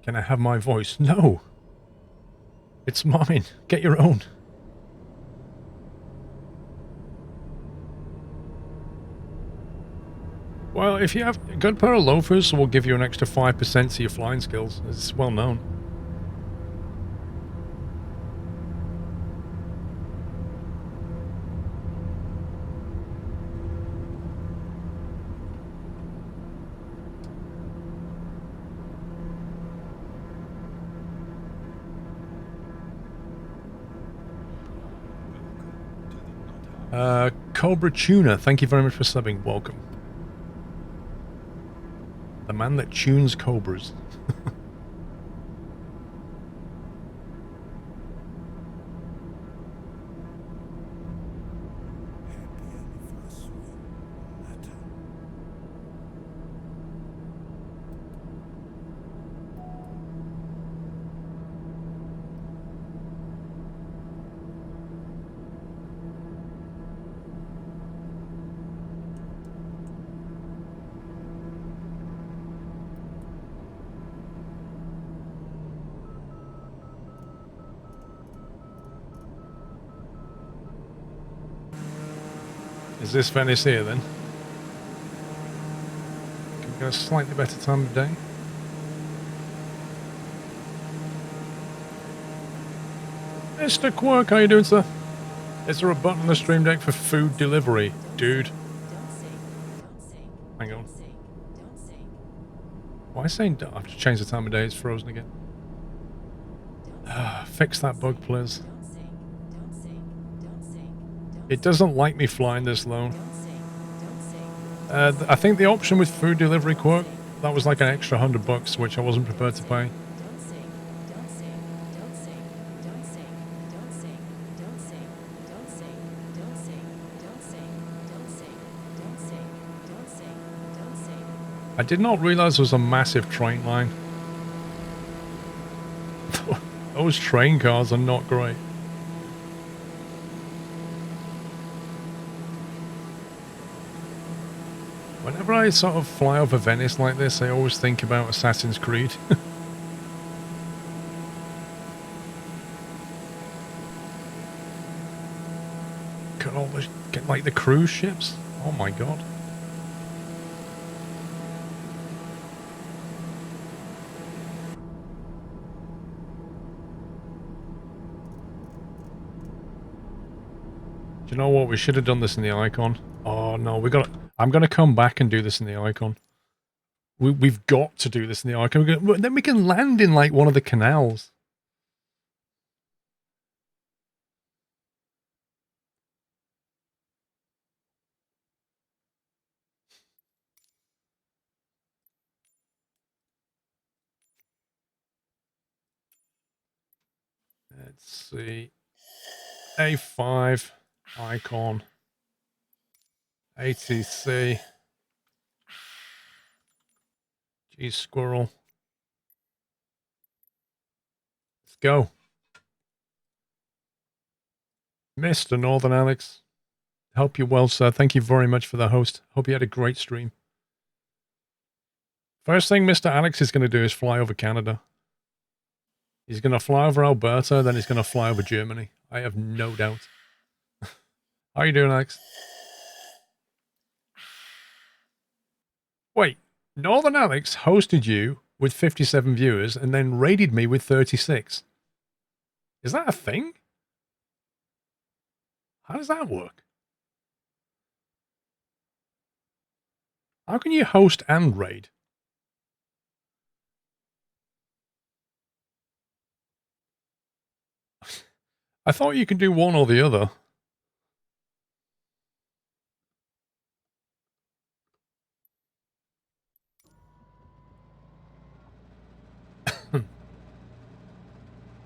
Can I have my voice? No. It's mine. Get your own. Well, if you have a good pair of loafers, we'll give you an extra 5% to your flying skills. It's well known. Cobra Tuner, thank you very much for subbing. Welcome. The man that tunes cobras. Is this Venice here then? Can we get a slightly better time of day? Mr. Quirk, how you doing, sir? Is there a button on the stream deck for food delivery? Dude. Hang on. Why saying I have to change the time of day? It's frozen again. Fix that bug, please. It doesn't like me flying this low. I think the option with food delivery, Quirk, that was like an extra $100, which I wasn't prepared to pay. I did not realize there was a massive train line. Those train cars are not great. Whenever I sort of fly over Venice like this, I always think about Assassin's Creed. Got all the, get like the cruise ships. Oh my god. Do you know what? We should have done this in the icon. Oh no, we got. I'm gonna come back and do this in the icon. We've got to do this in the icon. Then we can land in like one of the canals. Let's see. A5 icon. ATC. Geez, squirrel. Let's go. Mr. Northern Alex. Hope you're well, sir. Thank you very much for the host. Hope you had a great stream. First thing Mr. Alex is going to do is fly over Canada. He's going to fly over Alberta, then he's going to fly over Germany. I have no doubt. How are you doing, Alex? Wait, Northern Alex hosted you with 57 viewers and then raided me with 36. Is that a thing? How does that work? How can you host and raid? I thought you could do one or the other.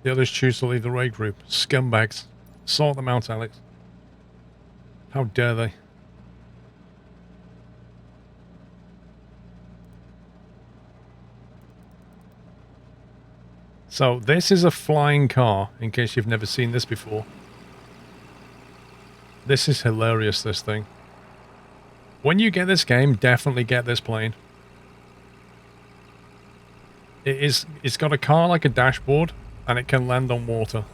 The others choose to leave the raid group. Scumbags. Sort them out, Alex. How dare they? So, this is a flying car, in case you've never seen this before. This is hilarious, this thing. When you get this game, definitely get this plane. It's got a car like a dashboard, and it can land on water,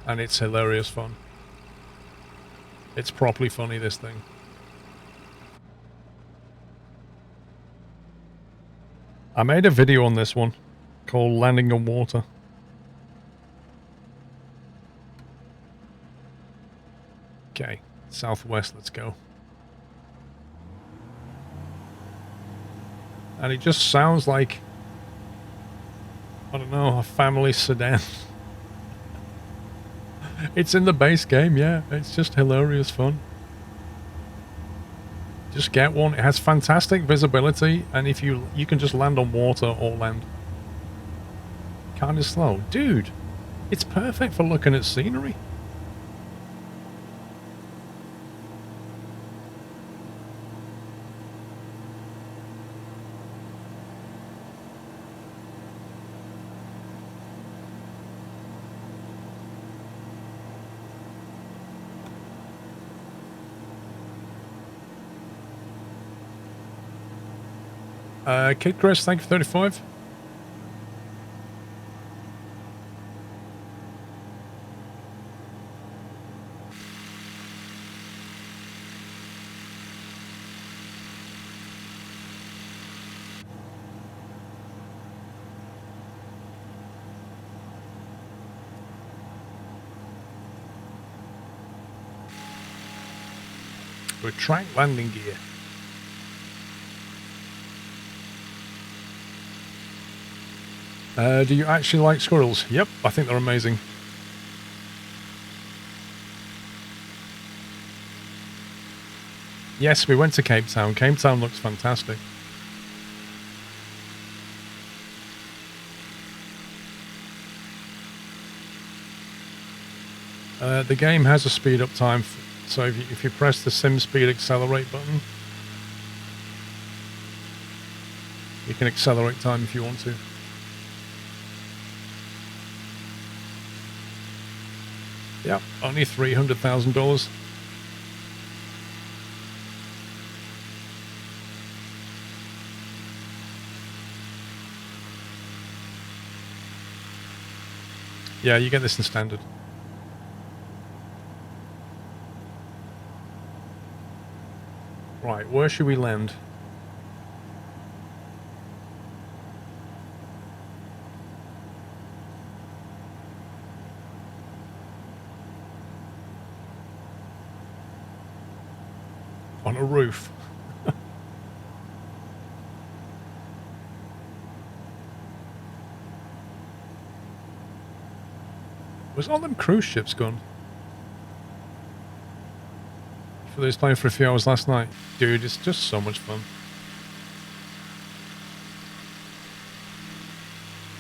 and it's hilarious fun. It's properly funny, this thing. I made a video on this one called Landing on Water. Okay, southwest, let's go. And it just sounds like, I don't know, a family sedan. It's in the base game, yeah. It's just hilarious fun. Just get one. It has fantastic visibility, and if you can just land on water or land kind of slow. Dude, it's perfect for looking at scenery. Kid Chris, thank you for 35. Retract landing gear. Do you actually like squirrels? Yep, I think they're amazing. Yes, we went to Cape Town. Cape Town looks fantastic. The game has a speed up time, so if you press the sim speed accelerate button, you can accelerate time if you want to. Yep, only $300,000. Yeah, you get this in standard. Right, where should we land? On a roof. Was all them cruise ships gone? For those playing for a few hours last night. Dude, it's just so much fun.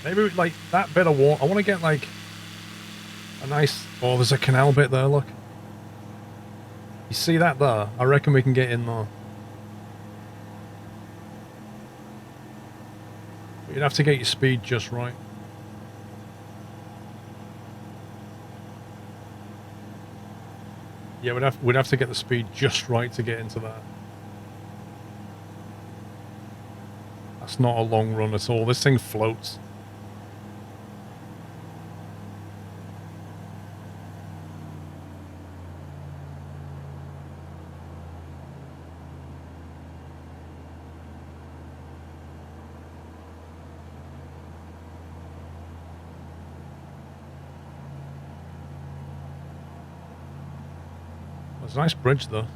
Maybe like that bit of water. I want to get like a nice... Oh, there's a canal bit there, look. You see that there? I reckon we can get in there. But you'd have to get your speed just right. Yeah, we'd have to get the speed just right to get into that. That's not a long run at all. This thing floats. There's a nice bridge though.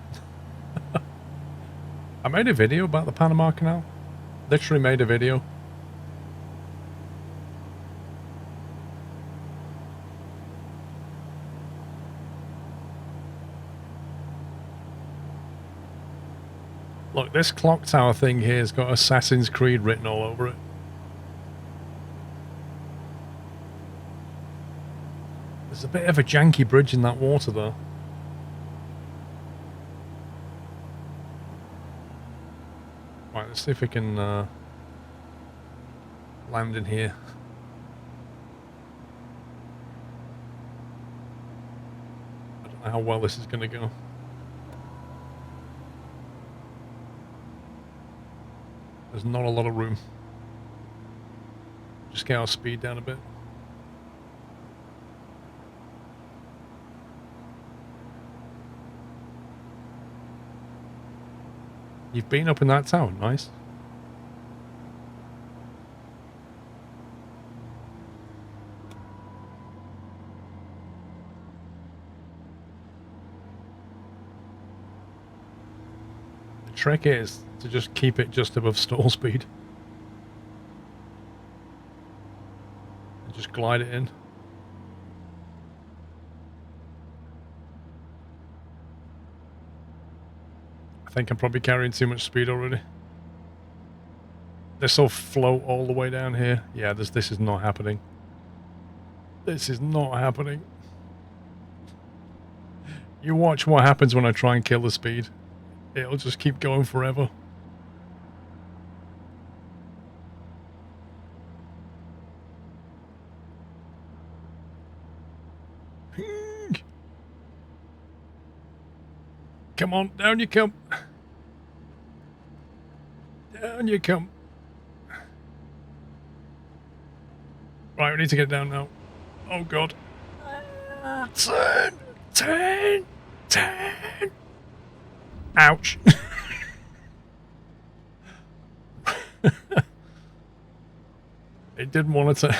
I made a video about the Panama Canal. Literally made a video. Look, this clock tower thing here has got Assassin's Creed written all over it. There's a bit of a janky bridge in that water though. Right, let's see if we can land in here. I don't know how well this is going to go. There's not a lot of room. Just get our speed down a bit. You've been up in that tower, nice. The trick is to just keep it just above stall speed. And just glide it in. I think I'm probably carrying too much speed already. This will float all the way down here. Yeah, this is not happening. This is not happening. You watch what happens when I try and kill the speed. It'll just keep going forever. Come on, down you come. Down you come. Right, we need to get down now. Oh god. 10. Ouch. It didn't want to turn.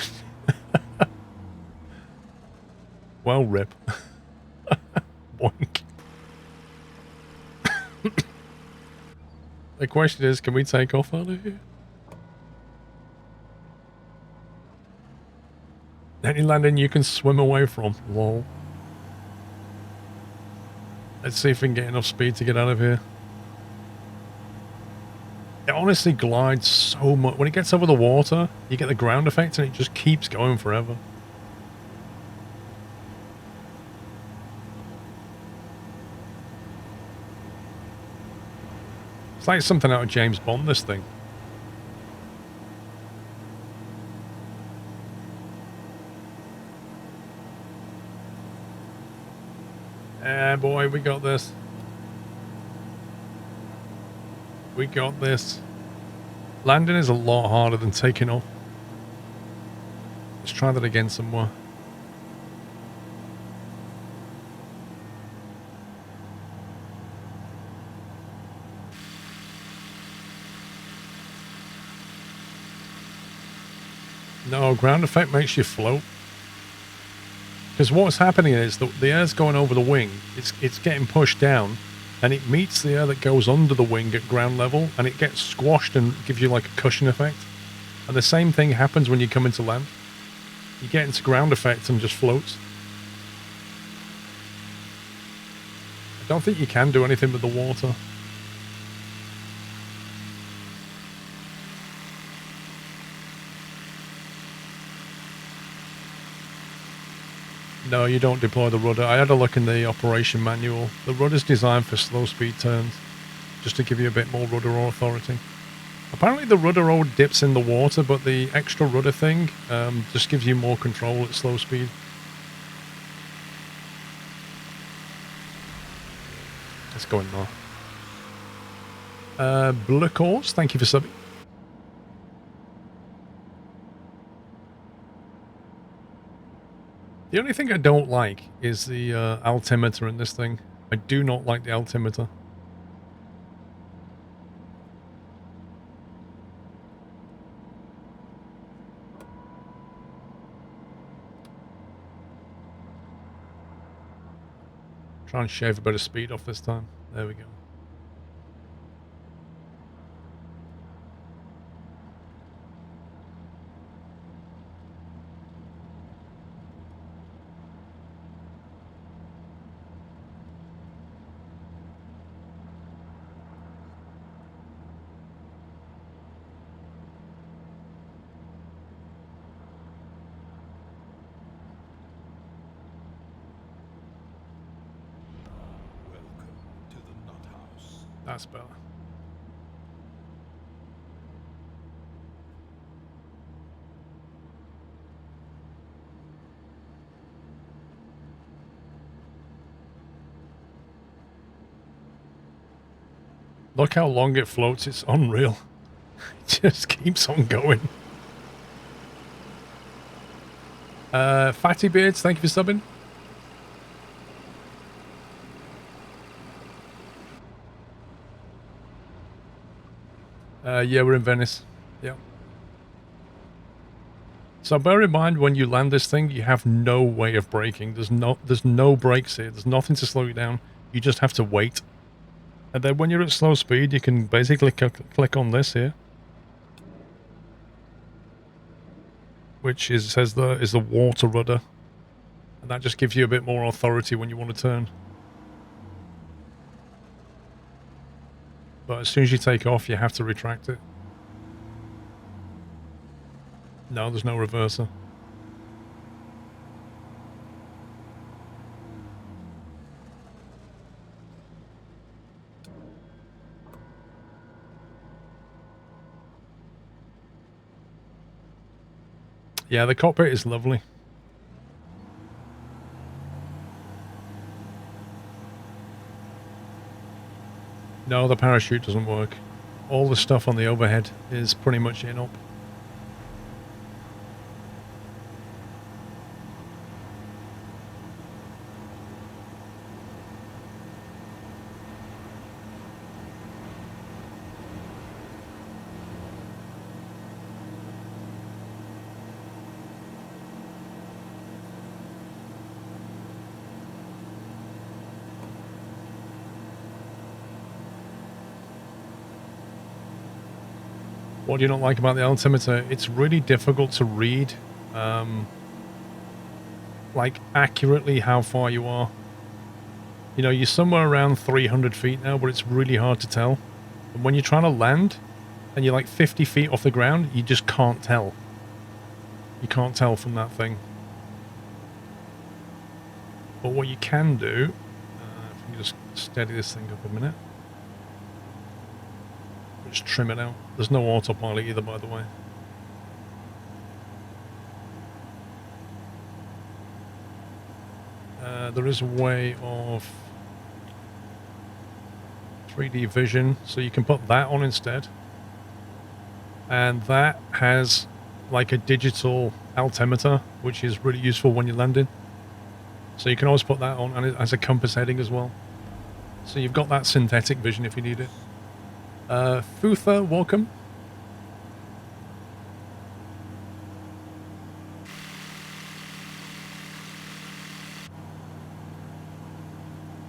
Well, rip. Boink. The question is, can we take off out of here? Any landing you can swim away from. Lol. Let's see if we can get enough speed to get out of here. It honestly glides so much. When it gets over the water, you get the ground effect and it just keeps going forever. It's like something out of James Bond, this thing. Boy, we got this. We got this. Landing is a lot harder than taking off. Let's try that again somewhere. No, ground effect makes you float. Because what's happening is the air's going over the wing. It's getting pushed down, and it meets the air that goes under the wing at ground level, and it gets squashed and gives you like a cushion effect. And the same thing happens when you come into land. You get into ground effect and just floats. I don't think you can do anything with the water. No, you don't deploy the rudder. I had a look in the operation manual. The rudder's designed for slow speed turns, just to give you a bit more rudder authority. Apparently the rudder all dips in the water, but the extra rudder thing just gives you more control at slow speed. Let's go in there. Blue Course, thank you for subbing. The only thing I don't like is the altimeter in this thing. I do not like the altimeter. Try and shave a bit of speed off this time. There we go. That's better. Look how long it floats, it's unreal. It just keeps on going. Fatty Beards, thank you for subbing. Yeah, we're in Venice. Yeah. So bear in mind when you land this thing, you have no way of braking. There's no brakes here. There's nothing to slow you down. You just have to wait. And then when you're at slow speed, you can basically click on this here, which is is the water rudder, and that just gives you a bit more authority when you want to turn. But as soon as you take off, you have to retract it. No, there's no reverser. Yeah, the cockpit is lovely. No, the parachute doesn't work. All the stuff on the overhead is pretty much in up. What do you not like about the altimeter? It's really difficult to read, like, accurately how far you are. You know, you're somewhere around 300 feet now, but it's really hard to tell. And when you're trying to land, and you're like 50 feet off the ground, you just can't tell. You can't tell from that thing. But what you can do, if you just steady this thing up a minute. Just trim it out. There's no autopilot either, by the way. There is a way of 3D vision, so you can put that on instead. And that has like a digital altimeter, which is really useful when you're landing. So you can always put that on, and it has a compass heading as well. So you've got that synthetic vision if you need it. Futha, welcome.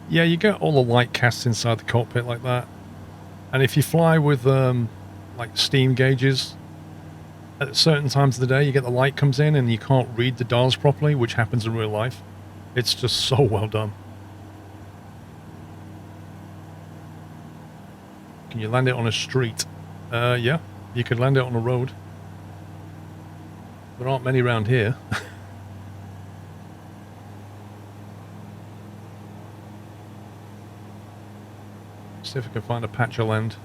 Yeah, you get all the light cast inside the cockpit like that. And if you fly with like steam gauges, at certain times of the day you get the light comes in and you can't read the dials properly, which happens in real life. It's just so well done. Can you land it on a street? Yeah, you could land it on a road. There aren't many around here. See if I can find a patch of land.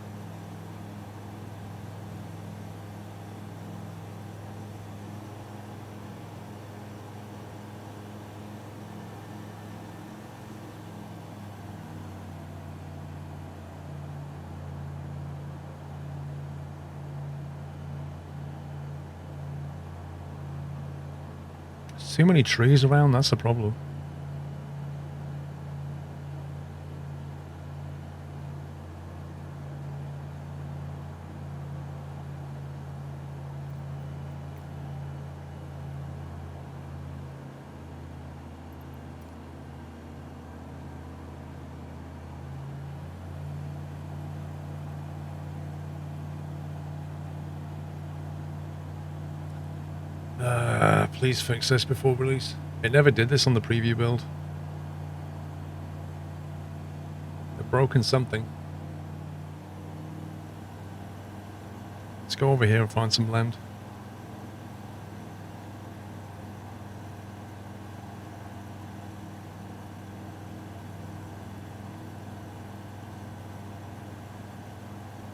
Too many trees around, that's the problem. Please fix this before release. It never did this on the preview build. They've broken something. Let's go over here and find some land.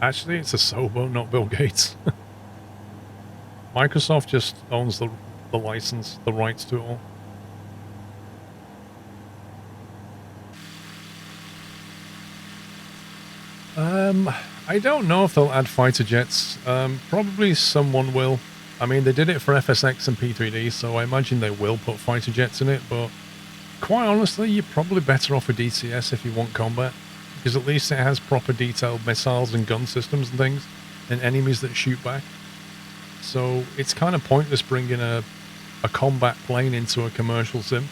Actually, it's a Sobo, not Bill Gates. Microsoft just owns the license, the rights to it all. I don't know if they'll add fighter jets. Probably someone will. I mean, they did it for FSX and P3D, so I imagine they will put fighter jets in it, but quite honestly, you're probably better off with DCS if you want combat, because at least it has proper detailed missiles and gun systems and things, and enemies that shoot back. So it's kind of pointless bringing a combat plane into a commercial sim.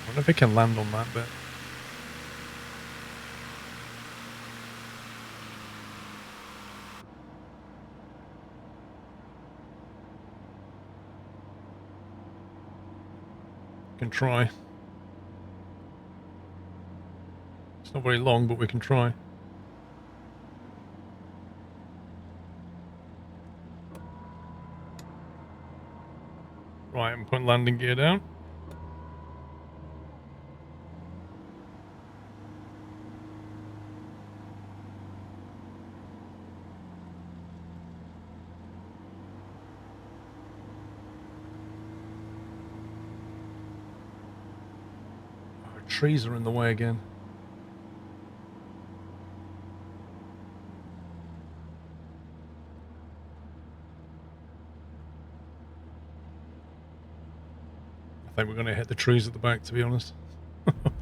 I wonder if it can land on that bit. Can try. It's not very long, but we can try. Right, I'm putting landing gear down. Oh, trees are in the way again. I think we're going to hit the trees at the back, to be honest.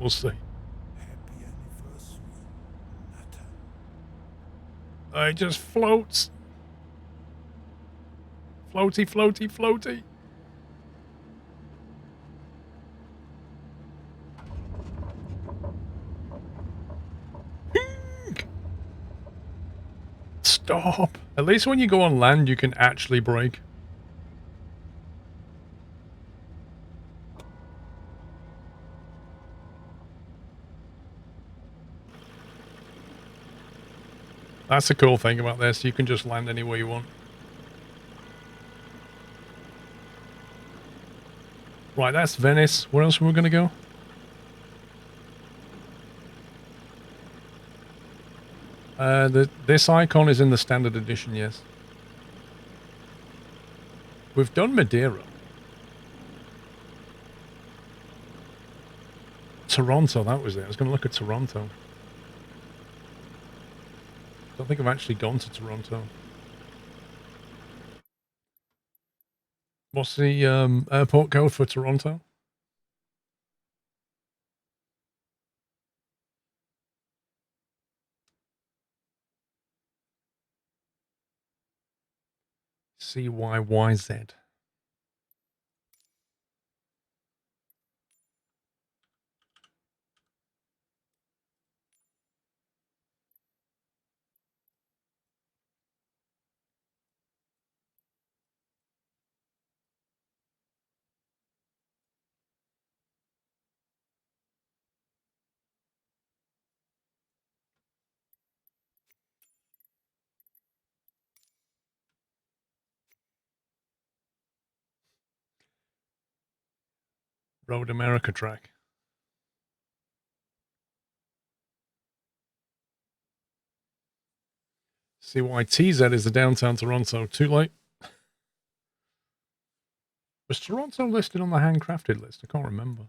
We'll see. Happy anniversary, Nata. It just floats. Floaty, floaty, floaty. Stop. At least when you go on land, you can actually brake. That's the cool thing about this. You can just land anywhere you want. Right, that's Venice. Where else are we going to go? This icon is in the standard edition, yes. We've done Madeira. Toronto, that was it. I was going to look at Toronto. Don't think I've actually gone to Toronto. What's the airport code for Toronto? CYYZ. Road America track. CYTZ is the downtown Toronto. Too late. Was Toronto listed on the handcrafted list? I can't remember.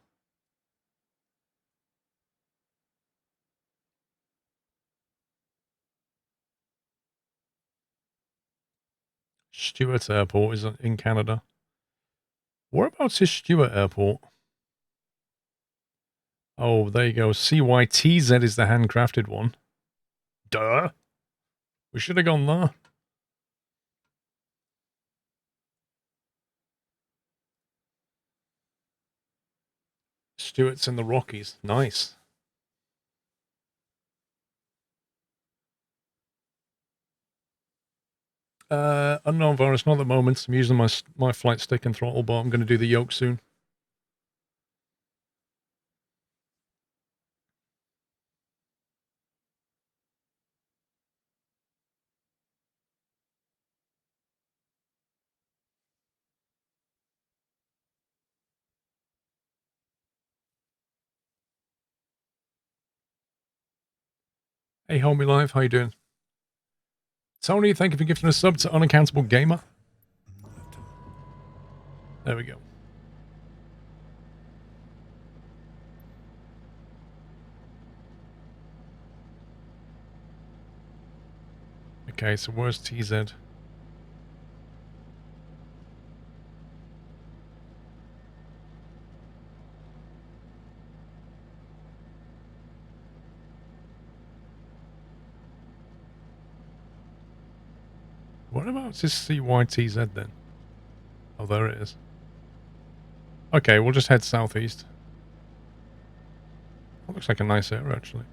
Stewart Airport is in Canada. Whereabouts is Stewart Airport? Oh, there you go. CYTZ is the handcrafted one. Duh. We should have gone there. Stewart's in the Rockies. Nice. Unknown virus, not at the moment. I'm using my flight stick and throttle bar. I'm going to do the yoke soon. Hey, Homie Life, how you doing? Tony, thank you for gifting a sub to Unaccountable Gamer. There we go. Okay, so where's TZ? Whereabouts is CYTZ then? Oh, there it is. Okay, we'll just head southeast. That looks like a nice area, actually.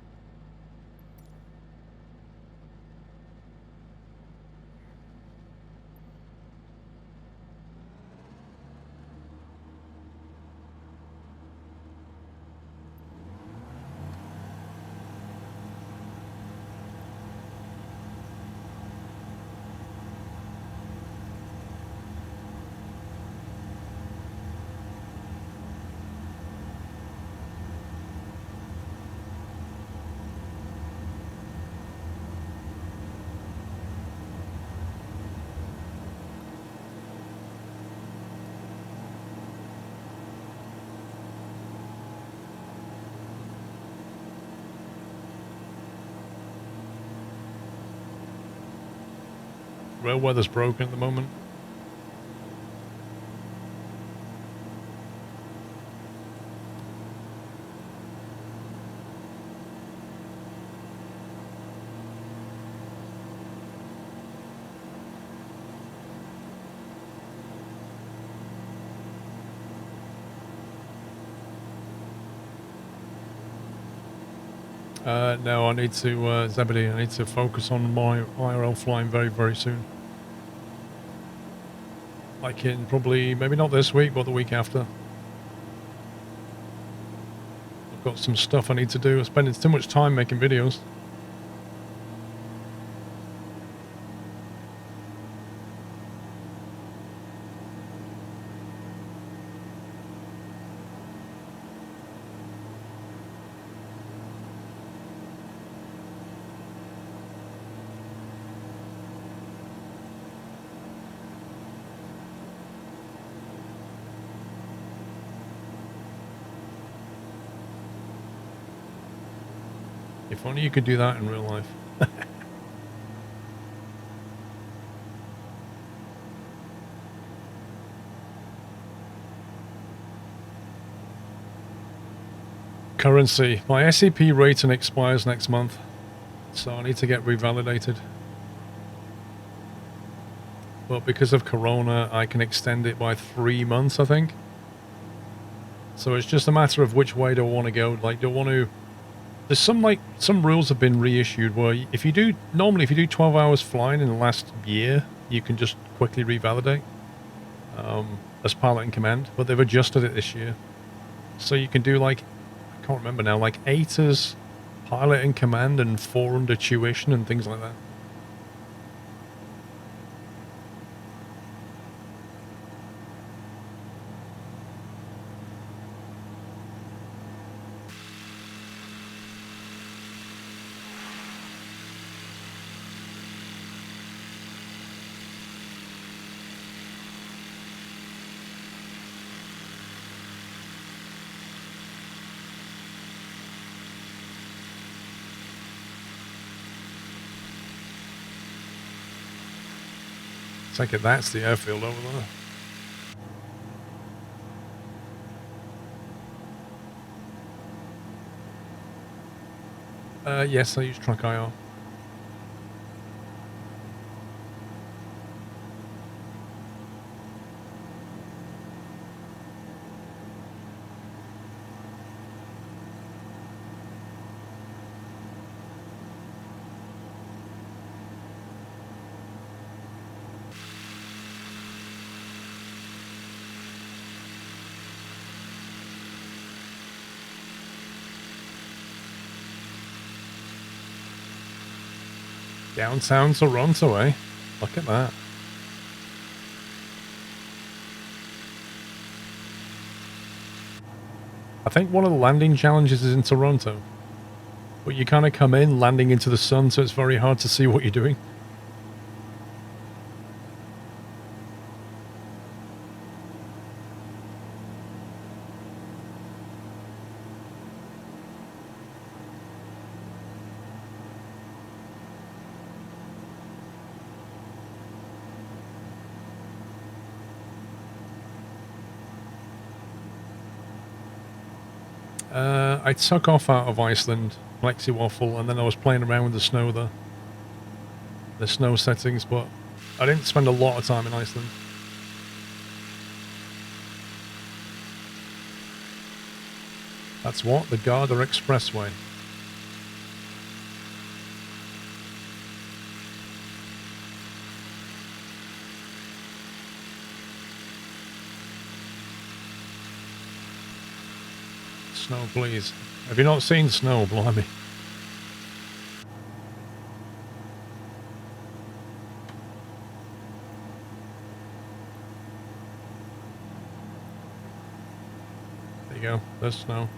Rail weather's broken at the moment. No, I need to, Zebedee, I need to focus on my IRL flying very, very soon. Like in probably, maybe not this week, but the week after. I've got some stuff I need to do. I'm spending too much time making videos. If only you could do that in real life. Currency. My SEP rating expires next month, so I need to get revalidated. But because of Corona, I can extend it by 3 months, I think. So it's just a matter of which way do I want to go. Like, do I want to... There's some rules have been reissued where if you do 12 hours flying in the last year, you can just quickly revalidate as pilot in command. But they've adjusted it this year, so you can do like, I can't remember now, like 8 as pilot in command and 4 under tuition and things like that. Take it, that's the airfield over there. Yes, I use Truck IR. Downtown Toronto, eh? Look at that. I think one of the landing challenges is in Toronto. But you kind of come in landing into the sun, so it's very hard to see what you're doing. I took off out of Iceland, Plexi Waffle, and then I was playing around with the snow there. The snow settings, but I didn't spend a lot of time in Iceland. That's what? The Garda Expressway. Snow, please. Have you not seen snow, blimey? There you go. There's snow.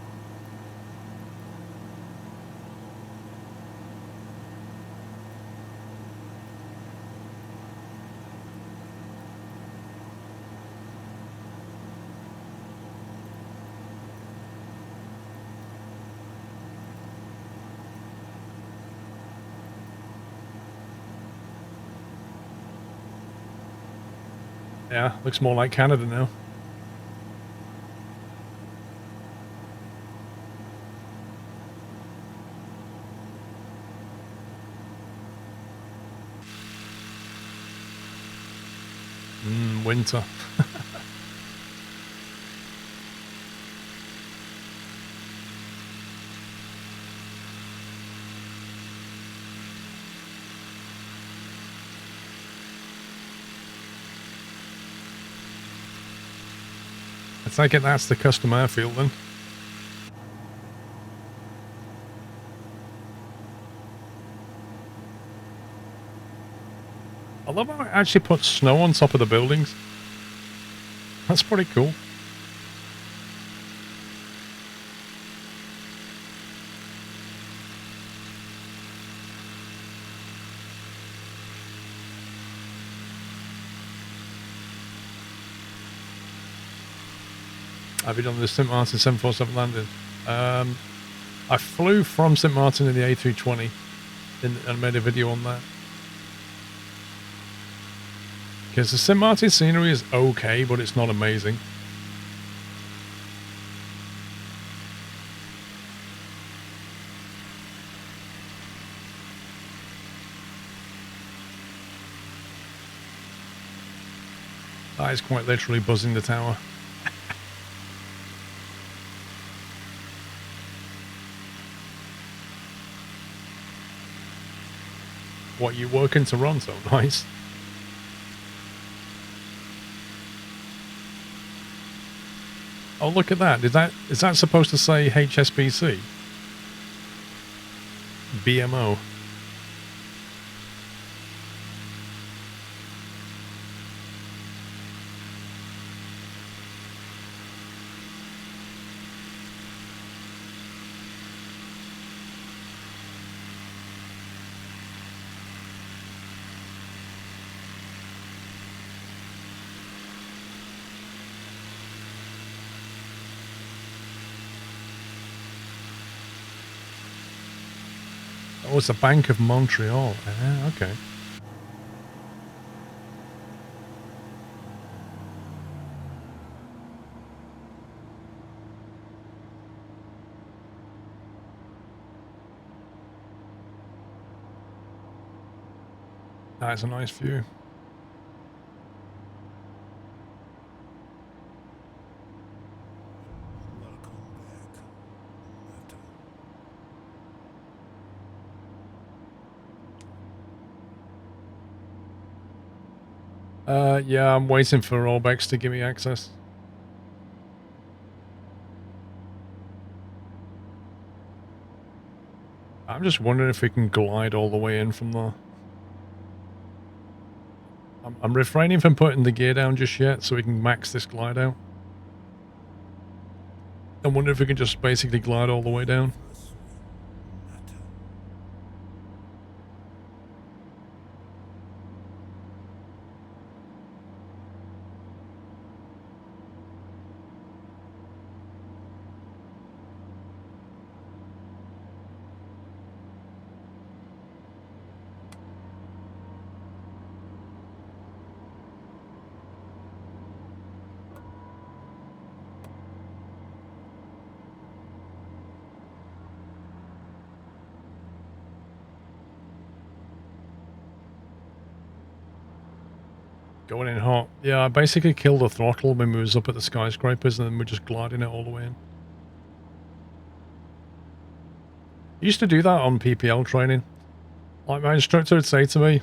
Yeah, looks more like Canada now. Winter. I take it that's the custom airfield then. I love how it actually puts snow on top of the buildings. That's pretty cool. Have you done the St. Martin 747 landing? I flew from St. Martin in the A320 and made a video on that. Because the St. Martin scenery is okay, but it's not amazing. That is quite literally buzzing the tower. What, you work in Toronto? Nice. Oh, look at that. Is that supposed to say HSBC? BMO. Oh, it's a Bank of Montreal. Ah, okay. That's a nice view. Welcome back. Yeah, I'm waiting for Orbex to give me access. I'm just wondering if we can glide all the way in from there. I'm refraining from putting the gear down just yet so we can max this glide out. I wonder if we can just basically glide all the way down. Going in hot. Yeah, I basically kill the throttle when we was up at the skyscrapers, and then we're just gliding it all the way in. I used to do that on PPL training. Like, my instructor would say to me,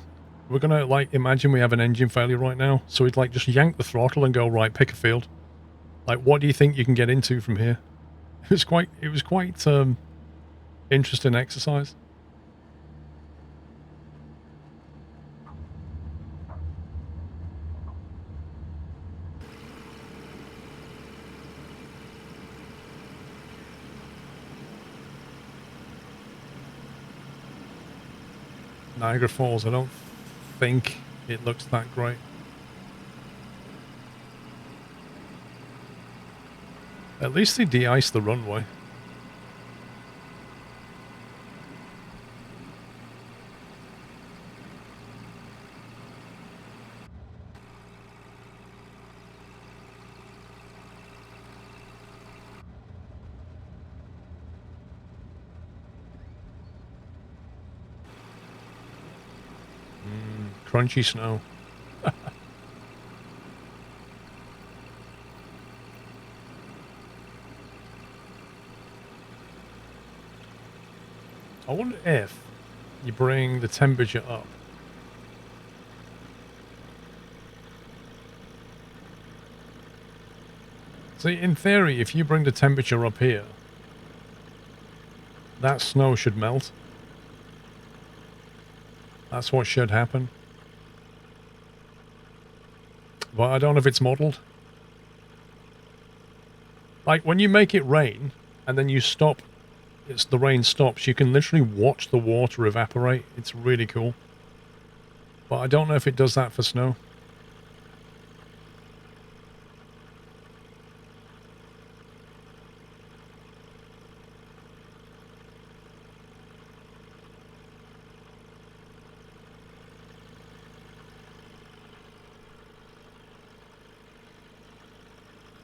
we're gonna, like, imagine we have an engine failure right now. So we'd, like, just yank the throttle and go, right, pick a field. Like, what do you think you can get into from here? It was quite, interesting exercise. Niagara Falls, I don't think it looks that great. At least they de-iced the runway. Crunchy snow. I wonder if you bring the temperature up. See, in theory, if you bring the temperature up here, that snow should melt. That's what should happen. But I don't know if it's modeled. Like, when you make it rain, and then you stop, the rain stops, you can literally watch the water evaporate. It's really cool. But I don't know if it does that for snow.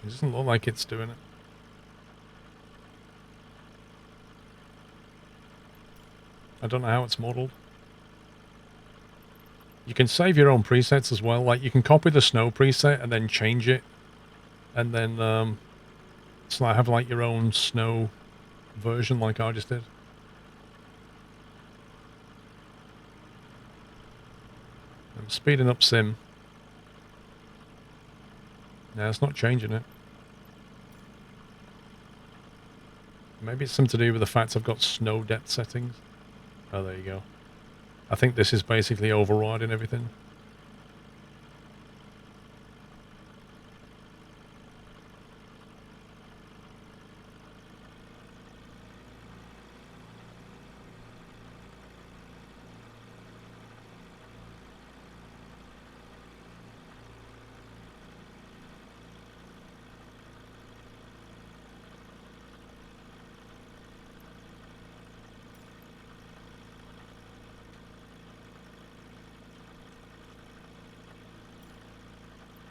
It doesn't look like it's doing it. I don't know how it's modeled. You can save your own presets as well. Like, you can copy the snow preset and then change it. And then, it's like have like your own snow version like I just did. I'm speeding up sim. No, it's not changing it. Maybe it's something to do with the fact I've got snow depth settings. Oh, there you go. I think this is basically overriding everything.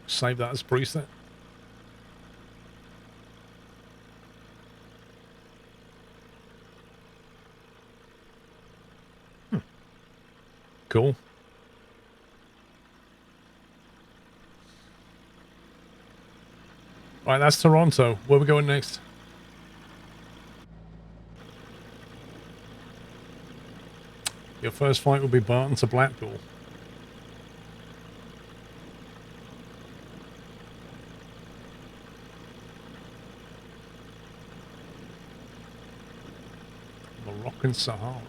Save that as preset. Cool. Right, that's Toronto. Where are we going next? Your first flight will be Barton to Blackpool. Moroccan Sahara.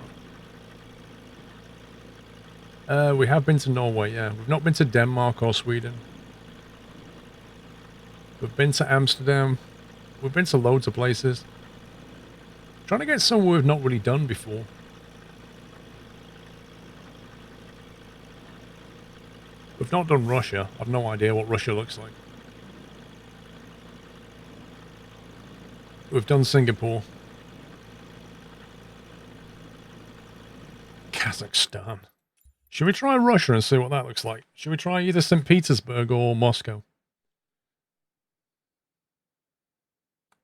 We have been to Norway, yeah. We've not been to Denmark or Sweden. We've been to Amsterdam. We've been to loads of places. Trying to get somewhere we've not really done before. We've not done Russia. I've no idea what Russia looks like. We've done Singapore. Kazakhstan. Should we try Russia and see what that looks like? Should we try either St. Petersburg or Moscow?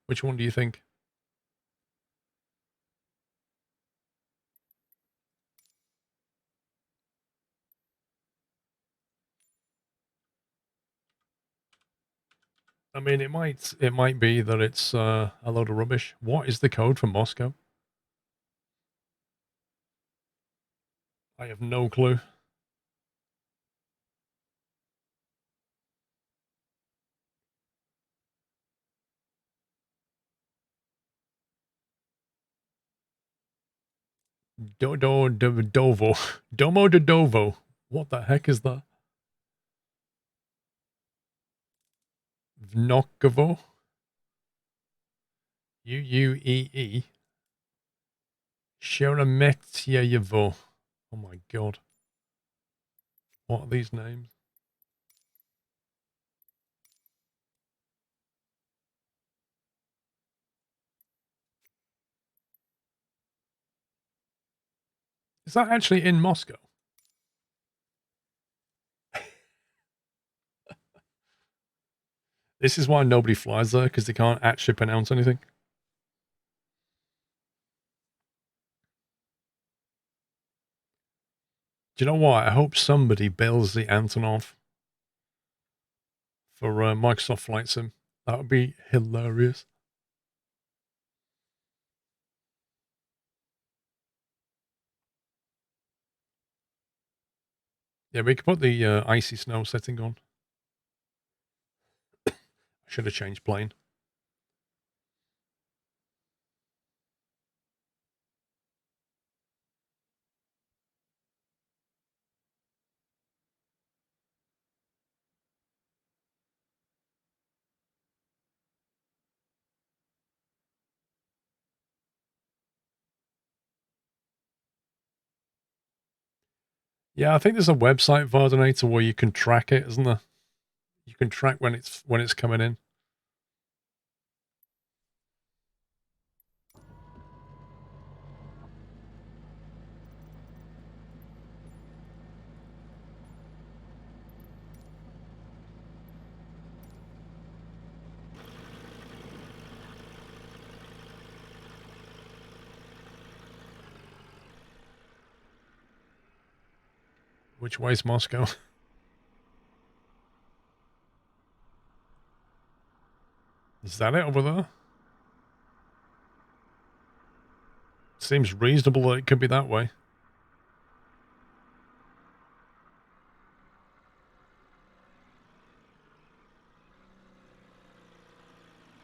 Which one do you think? I mean, it might be that it's a load of rubbish. What is the code for Moscow? I have no clue. Domo de Dovo. What the heck is that? Vnokovo? Uue? Sheremetyevo. Oh my god. What are these names? Is that actually in Moscow? This is why nobody flies there, because they can't actually pronounce anything. Do you know what? I hope somebody builds the Antonov for Microsoft Flight Sim. That would be hilarious. Yeah, we could put the icy snow setting on. I should have changed plane. Yeah, I think there's a website, Vardonator, where you can track it, isn't there? You can track when it's coming in. Which way's Moscow? Is that it over there? Seems reasonable that it could be that way.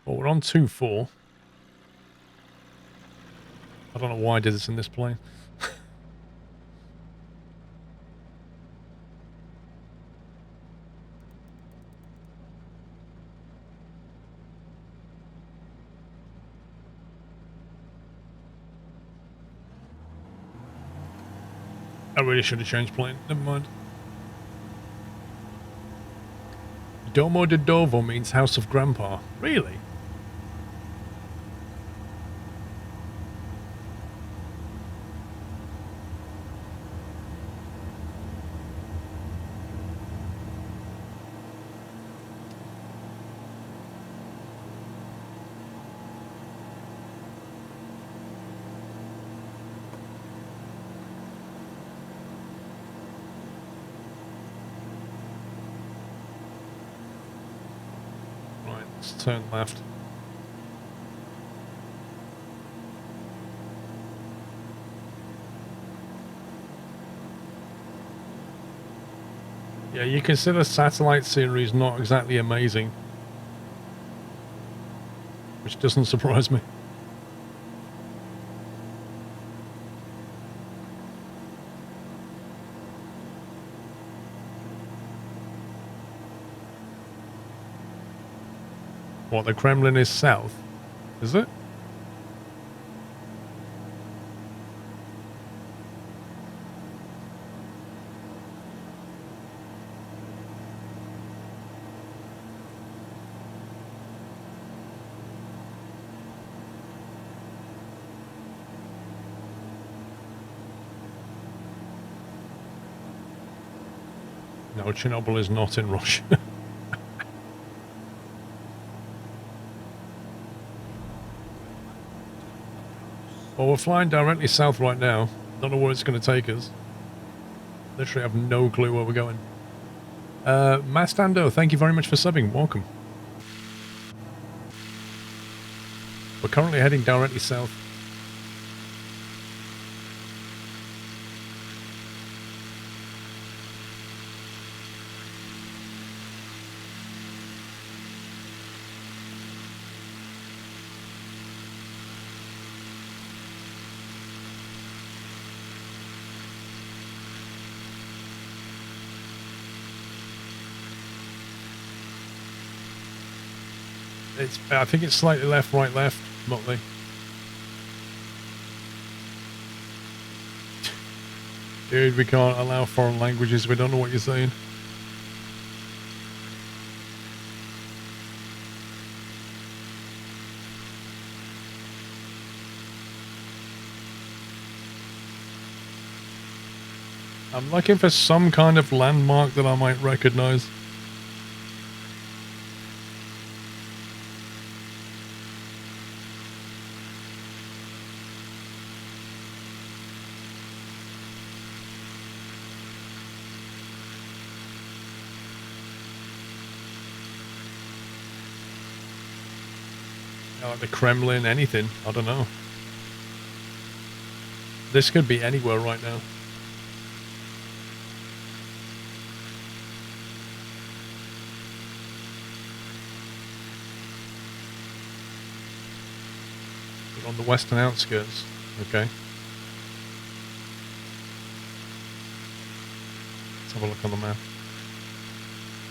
Well, we're on 2-4. I don't know why I did this in this plane. I really should have changed plane. Never mind. Domo de Dovo means House of Grandpa. Really? Right, let's turn left. Yeah, you consider satellite scenery is not exactly amazing. Which doesn't surprise me. What, the Kremlin is south? Is it? No, Chernobyl is not in Russia. Well, we're flying directly south right now. Don't know where it's going to take us. Literally have no clue where we're going. Mastando, thank you very much for subbing. Welcome. We're currently heading directly south. I think it's slightly left, right, left, Motley. Dude, we can't allow foreign languages. We don't know what you're saying. I'm looking for some kind of landmark that I might recognize. Like the Kremlin, anything. I don't know. This could be anywhere right now. We're on the western outskirts. Okay. Let's have a look on the map.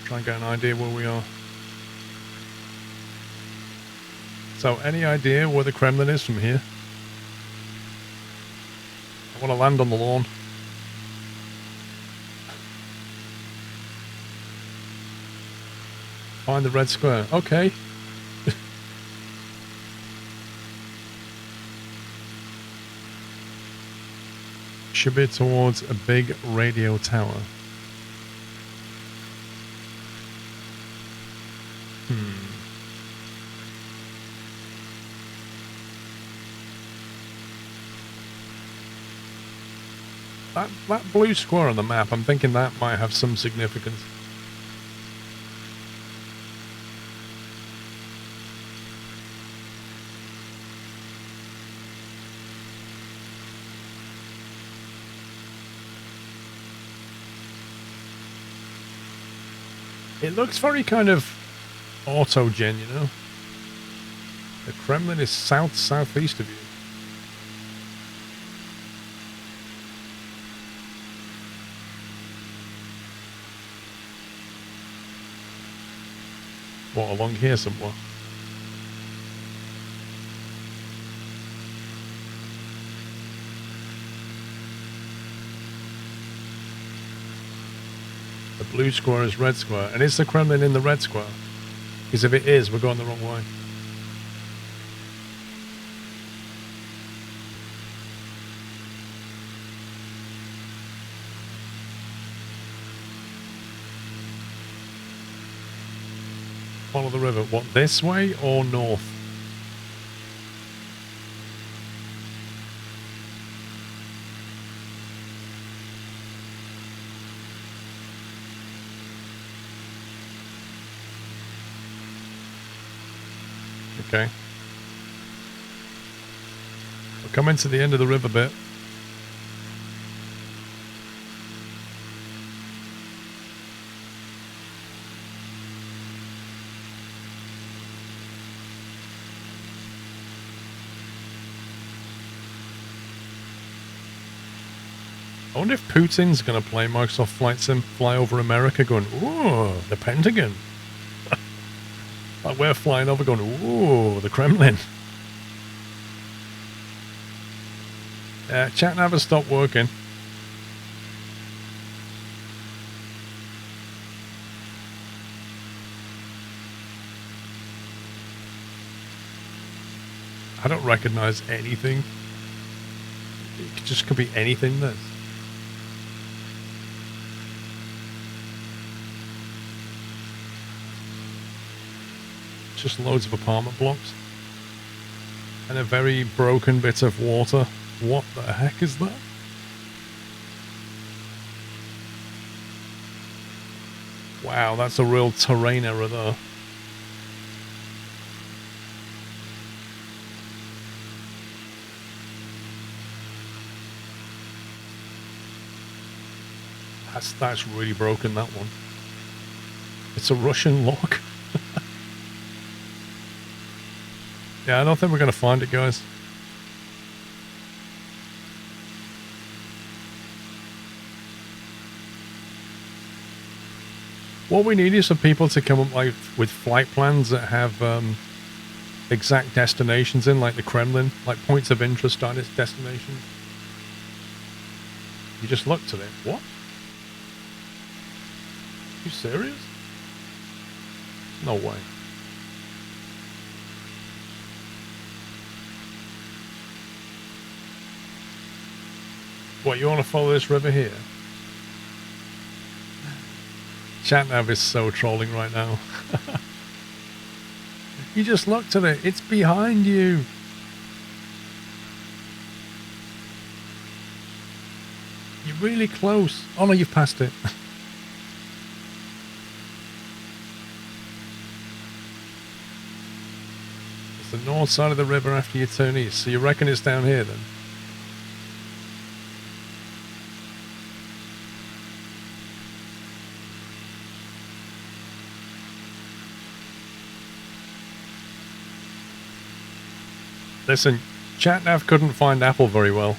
Try and get an idea where we are. So, any idea where the Kremlin is from here? I want to land on the lawn. Find the red square. Okay. Should be towards a big radio tower. That blue square on the map, I'm thinking that might have some significance. It looks very kind of autogen, you know? The Kremlin is southeast of you. What, along here somewhere? The blue square is red square. And is the Kremlin in the red square? Because if it is, we're going the wrong way. Follow the river. What, this way or north? Okay. We're coming to the end of the river bit. I wonder if Putin's going to play Microsoft Flight Sim, fly over America going, ooh, the Pentagon. Like we're flying over going, ooh, the Kremlin. Chat nav has stopped working. I don't recognize anything. It just could be anything, this. Just loads of apartment blocks. And a very broken bit of water. What the heck is that? Wow, that's a real terrain error there. That's really broken, that one. It's a Russian lock. Yeah, I don't think we're going to find it, guys. What we need is for people to come up like with flight plans that have exact destinations in, like the Kremlin, like points of interest on its destination. You just looked at it. What? You serious? No way. What, you want to follow this river here? Chatnav is so trolling right now. You just looked at it. It's behind you. You're really close. Oh no, you've passed it. It's the north side of the river after you turn east. So you reckon it's down here then? Listen, ChatNav couldn't find Apple very well.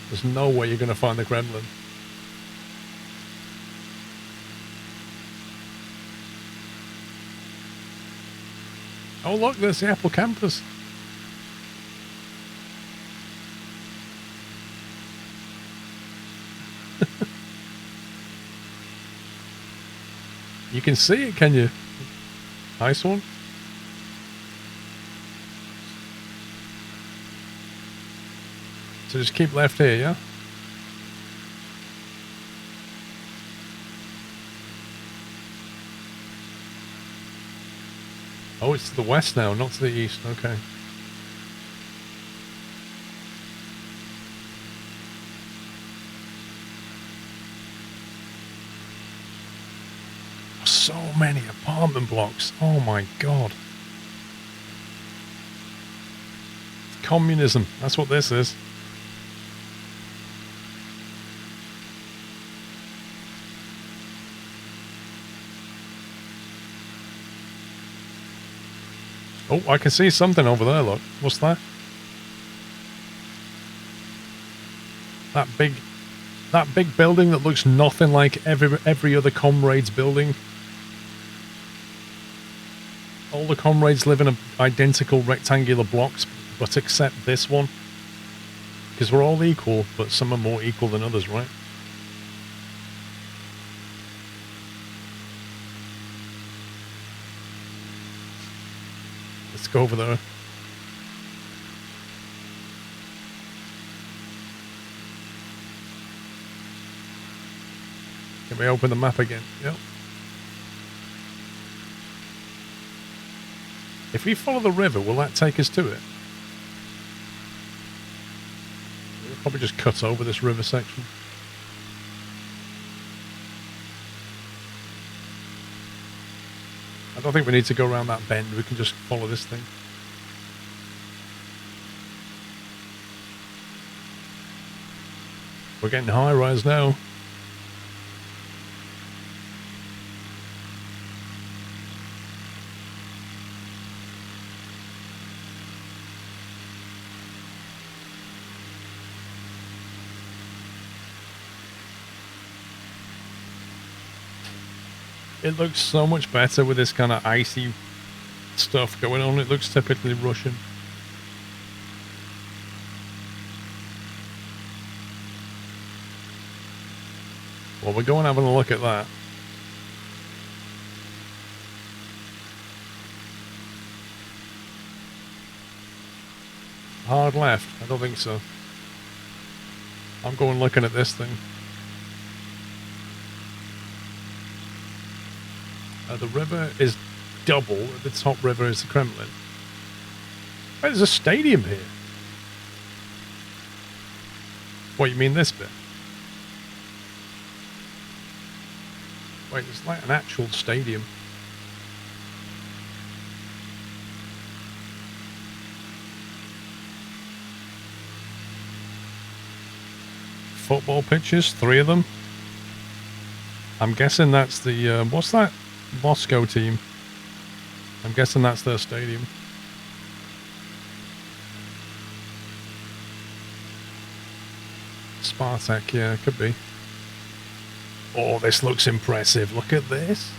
There's no way you're going to find the Kremlin. Oh look, there's the Apple campus. You can see it, can you? Nice one. So just keep left here, yeah? Oh, it's to the west now, not to the east. Okay. So many apartment blocks. Oh my God. Communism. That's what this is. Oh, I can see something over there, look. What's that? That big building that looks nothing like every other comrade's building. All the comrades live in identical rectangular blocks, but except this one. Because we're all equal, but some are more equal than others, right? Let's go over there. Can we open the map again? Yep. If we follow the river, will that take us to it? We'll probably just cut over this river section. I don't think we need to go around that bend. We can just follow this thing. We're getting high rise now. It looks so much better with this kind of icy stuff going on. It looks typically Russian. Well, we're going having a look at that. Hard left? I don't think so. I'm going looking at this thing. The river is double. The top river is the Kremlin. Oh, there's a stadium here. What, you mean this bit? Wait, it's like an actual stadium. football pitches, 3 of them. I'm guessing that's the, what's that Moscow team? I'm guessing that's their stadium. Spartak, yeah, could be. Oh, this looks impressive. Look at this.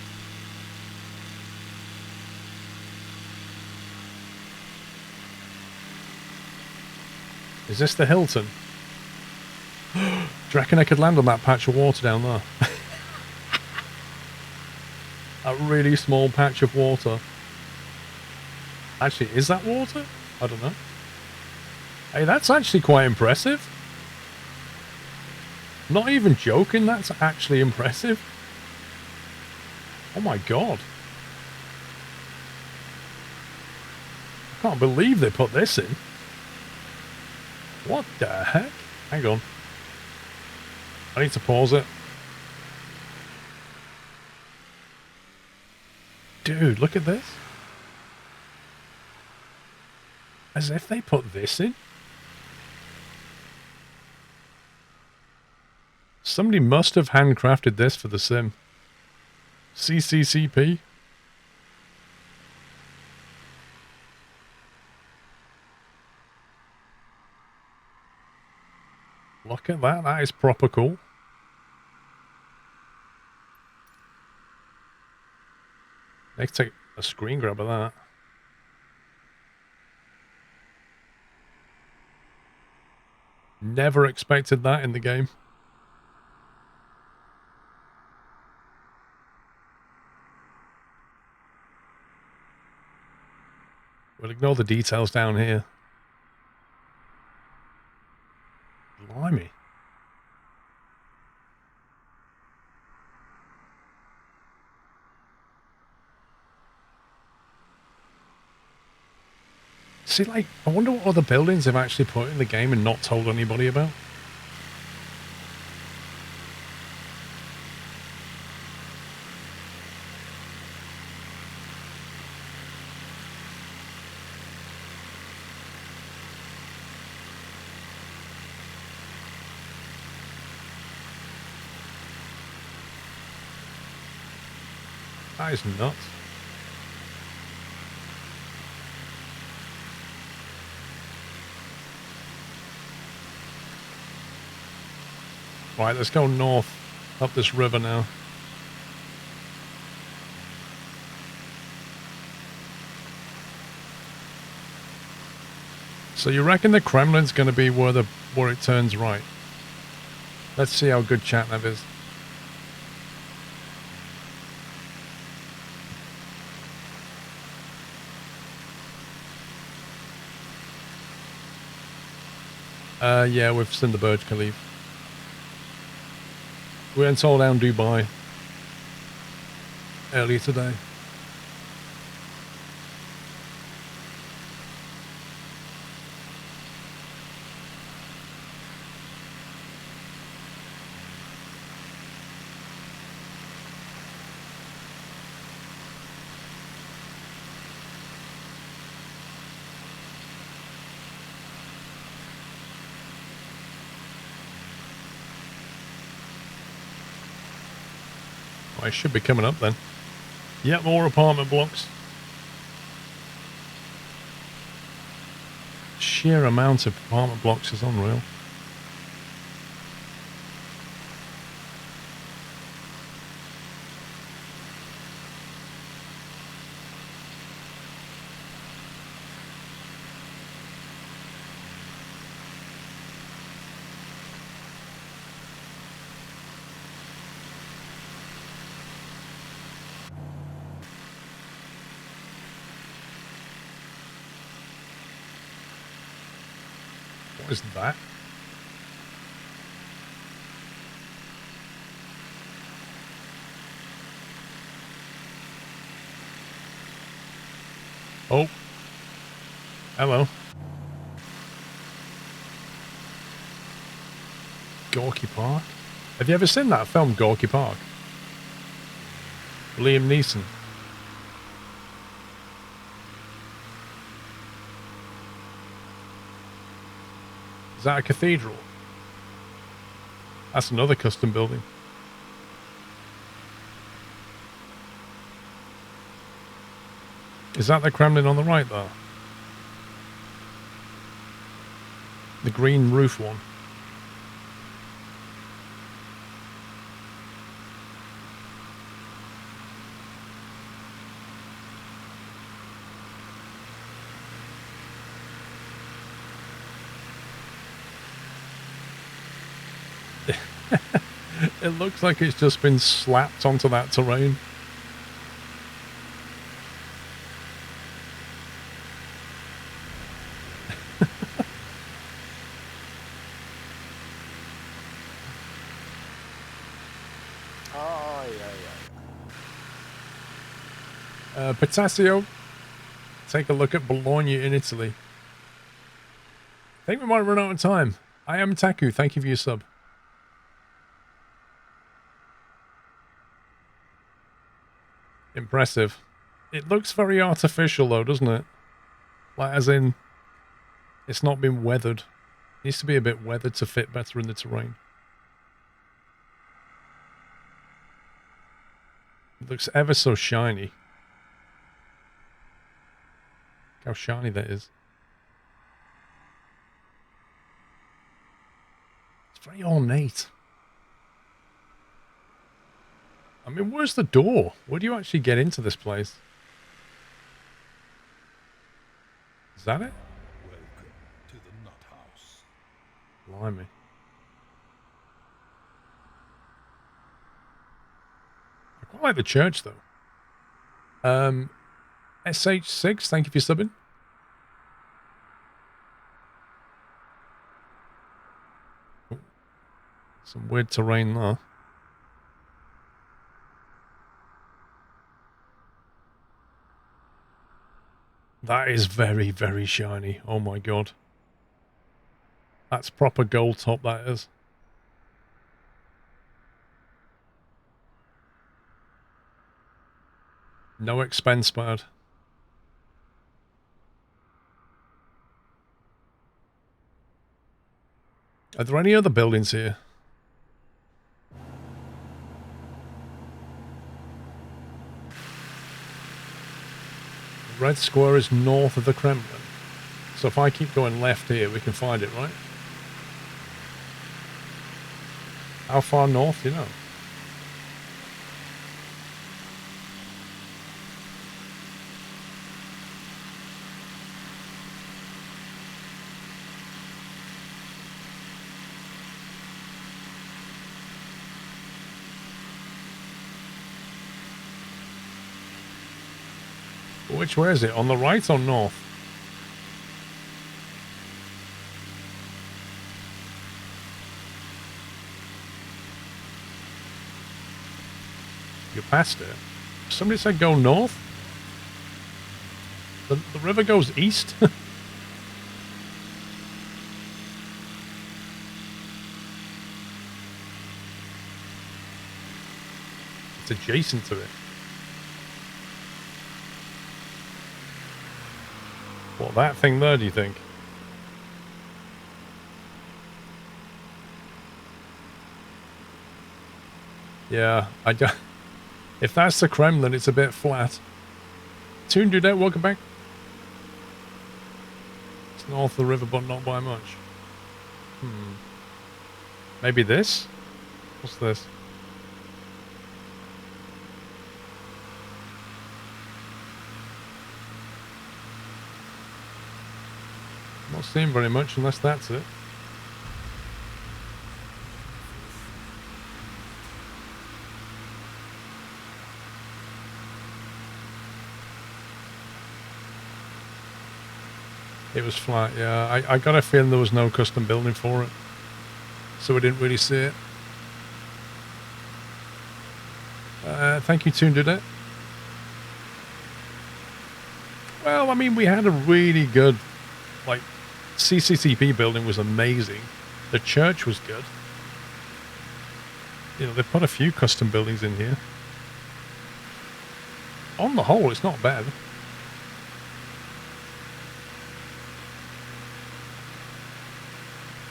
Is this the Hilton? Do you reckon I could land on that patch of water down there? A really small patch of water. Actually, is that water? I don't know. Hey, that's actually quite impressive. Not even joking, that's actually impressive. Oh my god. I can't believe they put this in. What the heck? Hang on. I need to pause it. Dude, look at this. As if they put this in. Somebody must have handcrafted this for the sim. CCCP. Look at that. That is proper cool. Let's take a screen grab of that. Never expected that in the game. We'll ignore the details down here. Blimey. See, like, I wonder what other buildings they've actually put in the game and not told anybody about. That is nuts. Right, let's go north up this river now. So you reckon the Kremlin's going to be where it turns right? Let's see how good chat-nav is. Yeah, we've seen the Burj Khalifa. We went all down Dubai earlier today. I should be coming up then. Yep, more apartment blocks. Sheer amount of apartment blocks is unreal. What is that? Oh. Hello. Gorky Park? Have you ever seen that film, Gorky Park? Liam Neeson. Is that a cathedral? That's another custom building. Is that the Kremlin on the right there? The green roof one. It looks like it's just been slapped onto that terrain. Oh, yeah. Potassio, take a look at Bologna in Italy. I think we might run out of time. I am Taku, thank you for your sub. Impressive. It looks very artificial though, doesn't it? Like, as in, it's not been weathered. It needs to be a bit weathered to fit better in the terrain. It looks ever so shiny. Look how shiny that is. It's very ornate. I mean, where's the door? Where do you actually get into this place? Is that it? Welcome to the nut house. Blimey. I quite like the church, though. SH6, thank you for subbing. Oh, some weird terrain there. That is very, very shiny. Oh my god. That's proper gold top, that is. No expense spared. Are there any other buildings here? The red square is north of the Kremlin. So if I keep going left here, we can find it, right? How far north, do you know? Which way is it? On the right or north? You passed it. Somebody said go north? The river goes east? It's adjacent to it. What, that thing there, do you think? Yeah, I don't... If that's the Kremlin, it's a bit flat. Toon Dudette, welcome back. It's north of the river, but not by much. Maybe this? What's this? Not seeing very much unless that's it. It was flat, yeah. I got a feeling there was no custom building for it. So we didn't really see it. Thank you, Toon, did it? Well, I mean, we had a really good, like, CCTV building was amazing. The church was good. You know, they put a few custom buildings in here. On the whole, it's not bad.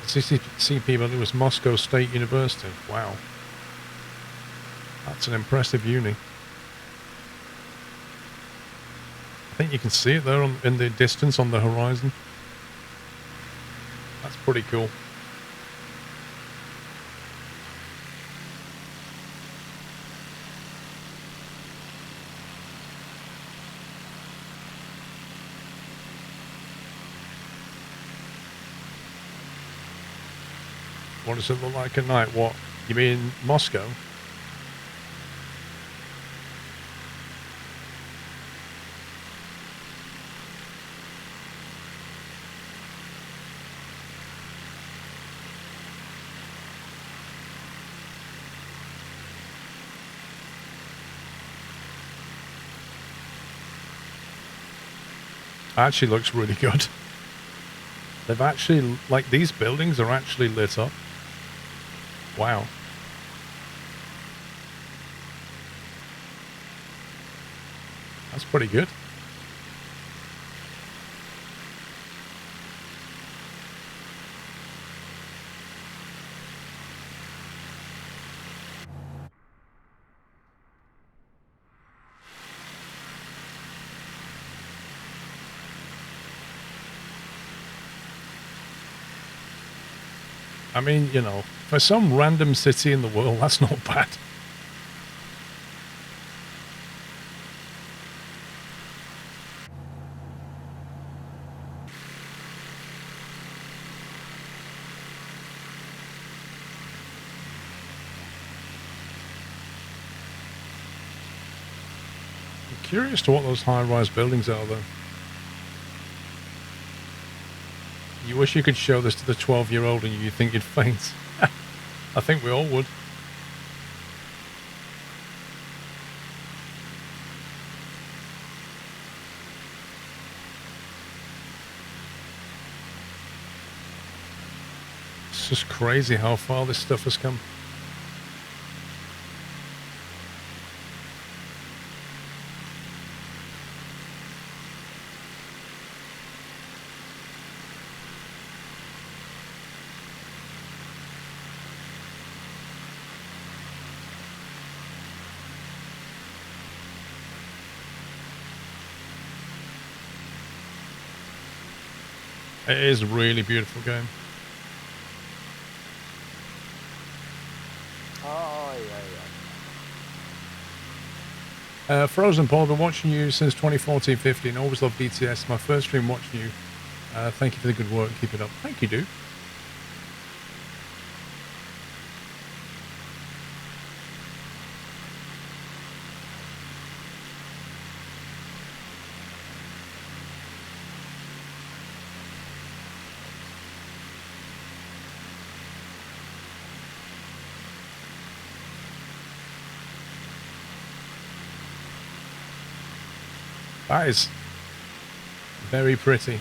CCCP, but it was Moscow State University. Wow. That's an impressive uni. I think you can see it there in the distance on the horizon. That's pretty cool. What does it look like at night? What? You mean Moscow? Actually looks really good. They've actually, like, these buildings are actually lit up. Wow. That's pretty good. I mean, you know, for some random city in the world, that's not bad. I'm curious to what those high-rise buildings are, though. You wish you could show this to the 12-year-old and you think you'd faint. I think we all would. It's just crazy how far this stuff has come. It is a really beautiful game. Oh, yeah. Frozen Paul, I've been watching you since 2014-15. Always loved DTS. My first stream watching you. Thank you for the good work. Keep it up. Thank you, dude. That is very pretty.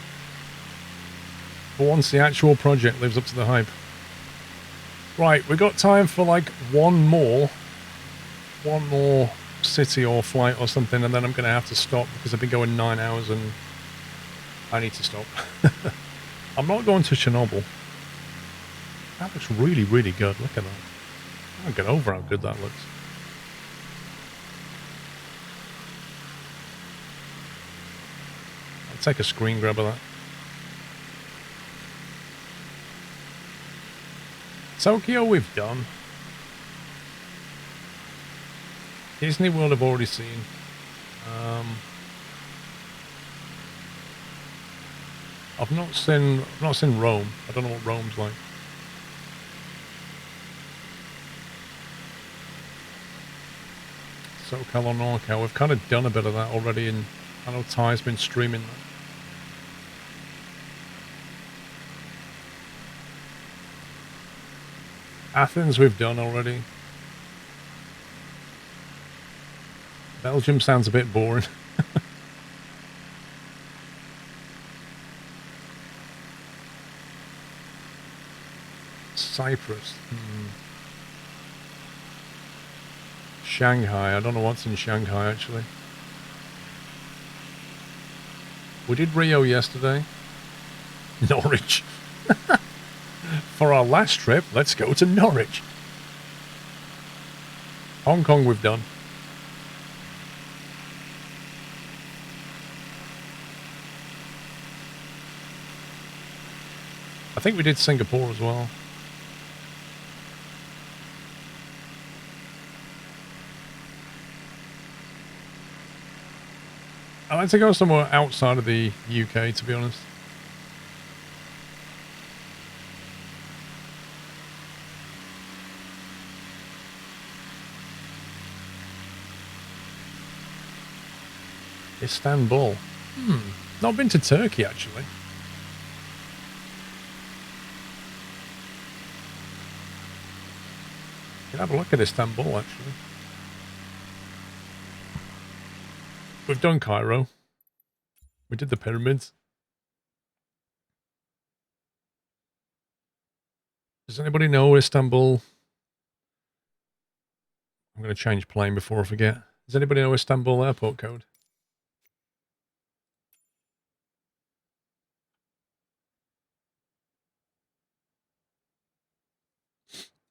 For once, the actual project lives up to the hype. Right, we've got time for like one more city or flight or something, and then I'm going to have to stop because I've been going 9 hours and I need to stop. I'm not going to Chernobyl. That looks really, really good. Look at that. I can't get over how good that looks. Take a screen grab of that. Tokyo we've done. Disney World I've already seen. I've not seen Rome. I don't know what Rome's like. SoCal or NorCal. We've kind of done a bit of that already, and I know Ty's been streaming that. Athens we've done already. Belgium sounds a bit boring. Cyprus. Shanghai. I don't know what's in Shanghai actually. We did Rio yesterday. Norwich. For our last trip, let's go to Norwich. Hong Kong we've done. I think we did Singapore as well. I'd like to go somewhere outside of the UK, to be honest. Istanbul. Not been to Turkey, actually. Can have a look at Istanbul, actually. We've done Cairo. We did the pyramids. Does anybody know Istanbul? I'm going to change plane before I forget. Does anybody know Istanbul airport code?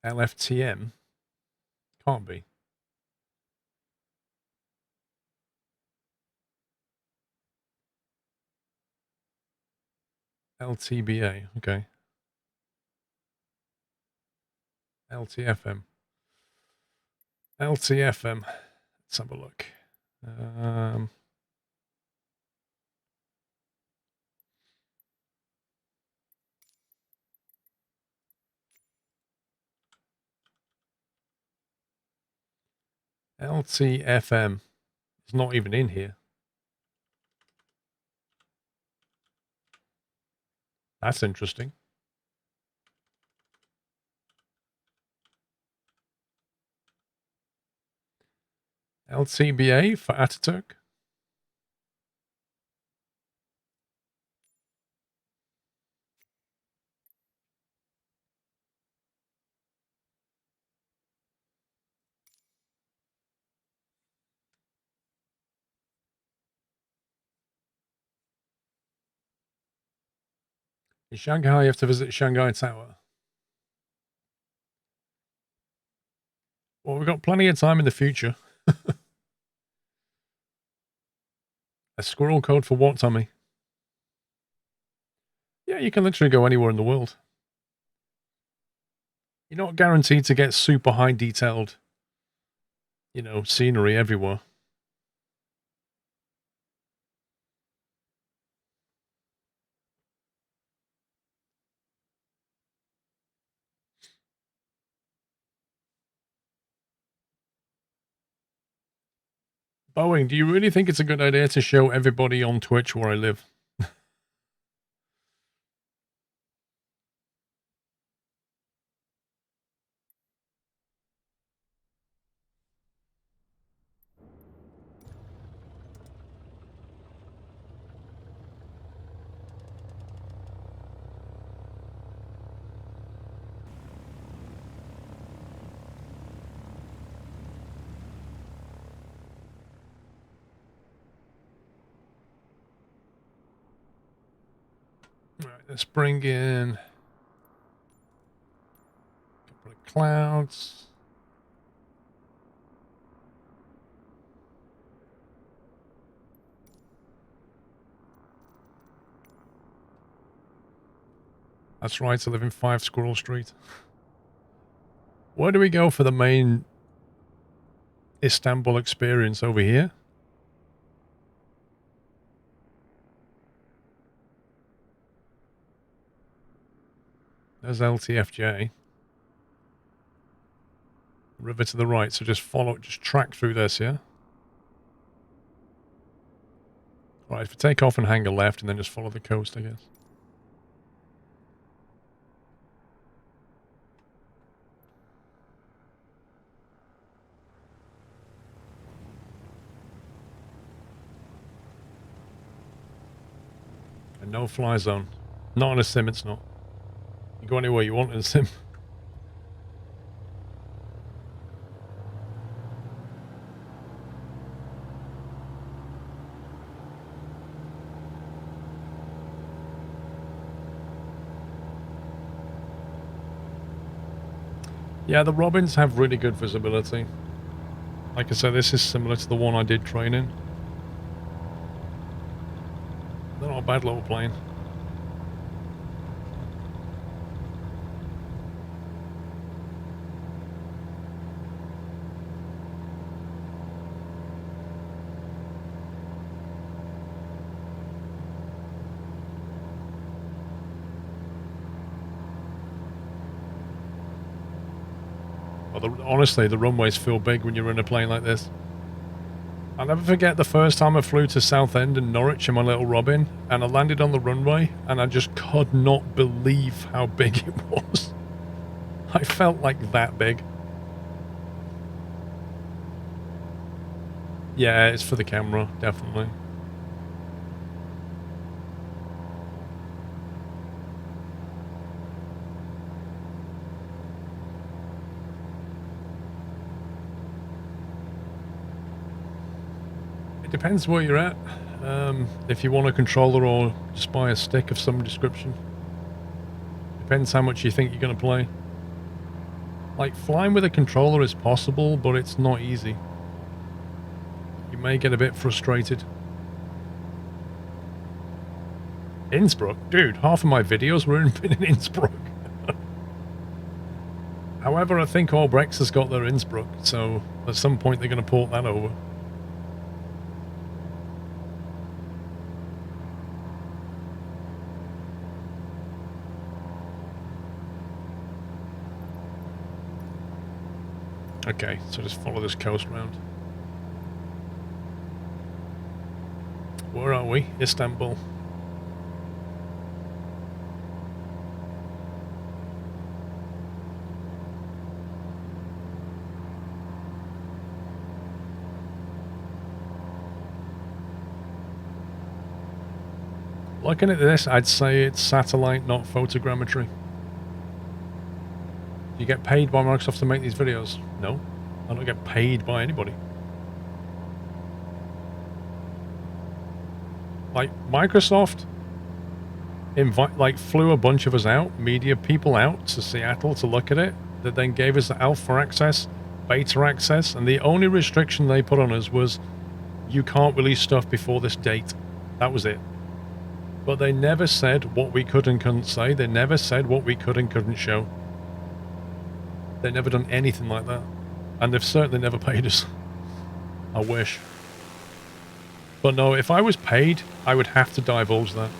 LFTM? Can't be. LTBA, okay. LTFM. LTFM. Let's have a look. LTFM. It's not even in here. That's interesting. LTBA for Ataturk. In Shanghai, you have to visit Shanghai Tower. Well, we've got plenty of time in the future. A squirrel code for what, Tommy? Yeah, you can literally go anywhere in the world. You're not guaranteed to get super high detailed, scenery everywhere. Boeing, do you really think it's a good idea to show everybody on Twitch where I live? All right, let's bring in a couple of clouds. That's right, I live in 5 Squirrel Street. Where do we go for the main Istanbul experience? Over here? There's LTFJ. River to the right, so just track through this, yeah? Right, if you take off and hang a left and then just follow the coast, I guess. A no-fly zone. Not in a sim, it's not. You go anywhere you want in a sim. Yeah, the Robins have really good visibility. Like I said, this is similar to the one I did train in. They're not a bad little plane. Well, honestly, the runways feel big when you're in a plane like this. I'll never forget the first time I flew to Southend and Norwich in my little Robin, and I landed on the runway, and I just could not believe how big it was. I felt like that big. Yeah, it's for the camera, definitely. It depends where you're at. If you want a controller or just buy a stick of some description. Depends how much you think you're going to play. Like, flying with a controller is possible, but it's not easy. You may get a bit frustrated. Innsbruck? Dude, half of my videos were been in Innsbruck. However, I think all Brex has got their Innsbruck, so at some point they're going to port that over. Okay, so just follow this coast round. Where are we? Istanbul. Looking at this, I'd say it's satellite, not photogrammetry. Do you get paid by Microsoft to make these videos? No, I don't get paid by anybody. Like, Microsoft flew a bunch of us out, media people out to Seattle to look at it, that then gave us the alpha access, beta access, and the only restriction they put on us was you can't release stuff before this date. That was it. But they never said what we could and couldn't say. They never said what we could and couldn't show. They've never done anything like that. And they've certainly never paid us. I wish. But no, if I was paid, I would have to divulge that.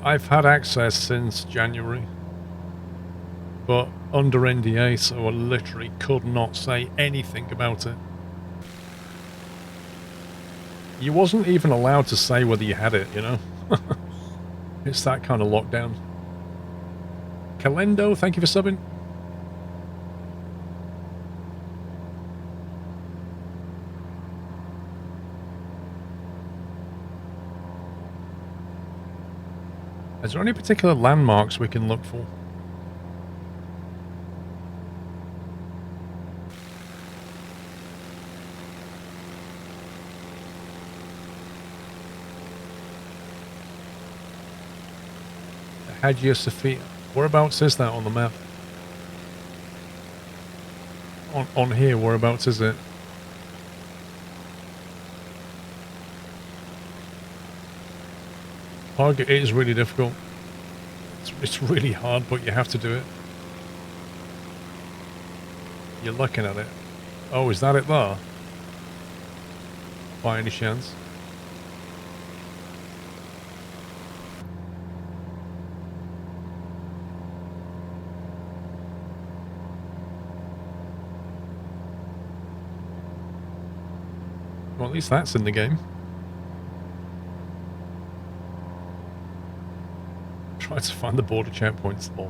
I've had access since January. But under NDA, so I literally could not say anything about it. You wasn't even allowed to say whether you had it, you know? It's that kind of lockdown. Calendo, thank you for subbing. Is there any particular landmarks we can look for? Hagia Sophia. Whereabouts is that on the map? On here, whereabouts is it? Target is really difficult. It's really hard, but you have to do it. You're looking at it. Oh, is that it there? By any chance? Well, at least that's in the game. Try to find the border checkpoints. Lol.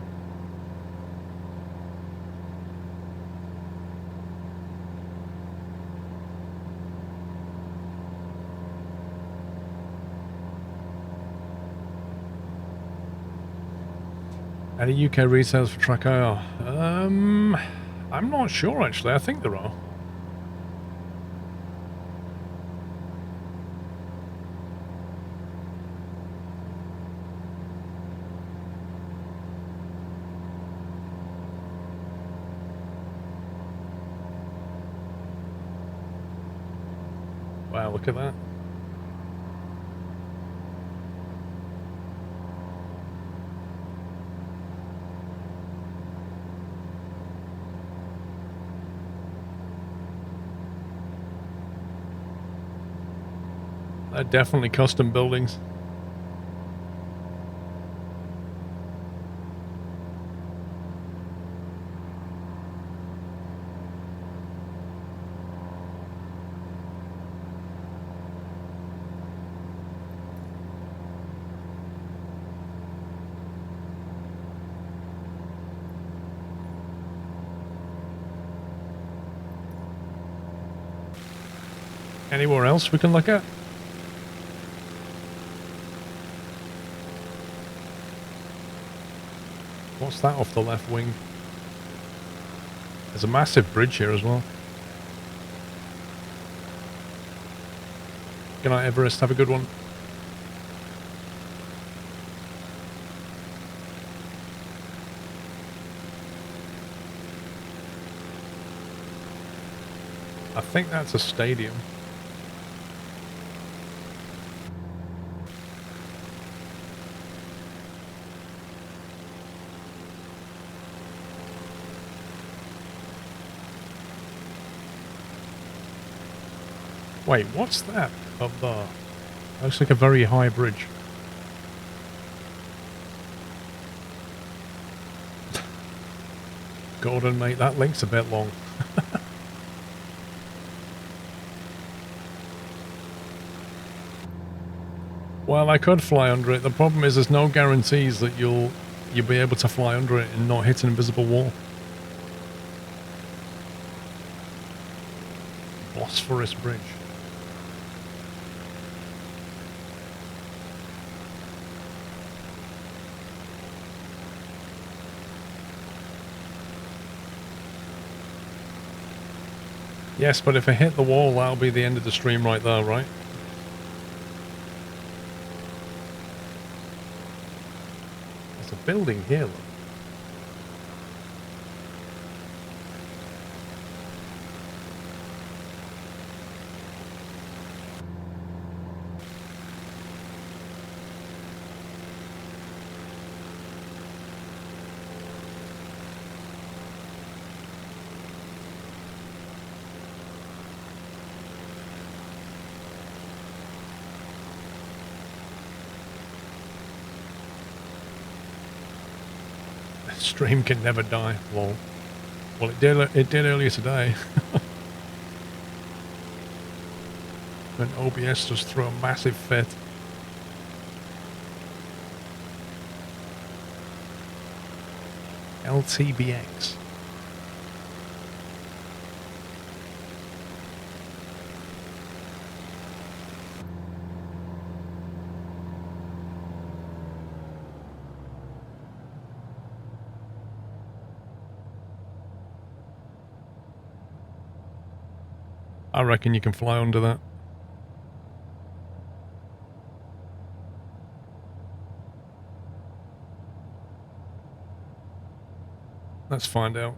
Any UK retailers for Track IR? I'm not sure, actually. I think there are. Wow, look at that. They're definitely custom buildings. Anywhere else we can look at? What's that off the left wing? There's a massive bridge here as well. Good night, Everest. Have a good one. I think that's a stadium. Wait, what's that up there? Looks like a very high bridge. Gordon, mate, that link's a bit long. Well, I could fly under it. The problem is there's no guarantees that you'll be able to fly under it and not hit an invisible wall. Bosphorus Bridge. Yes, but if I hit the wall, that'll be the end of the stream right there, right? There's a building here, look. Stream can never die. Well, it did earlier today. When OBS just threw a massive fit. LTBX. I reckon you can fly under that. Let's find out.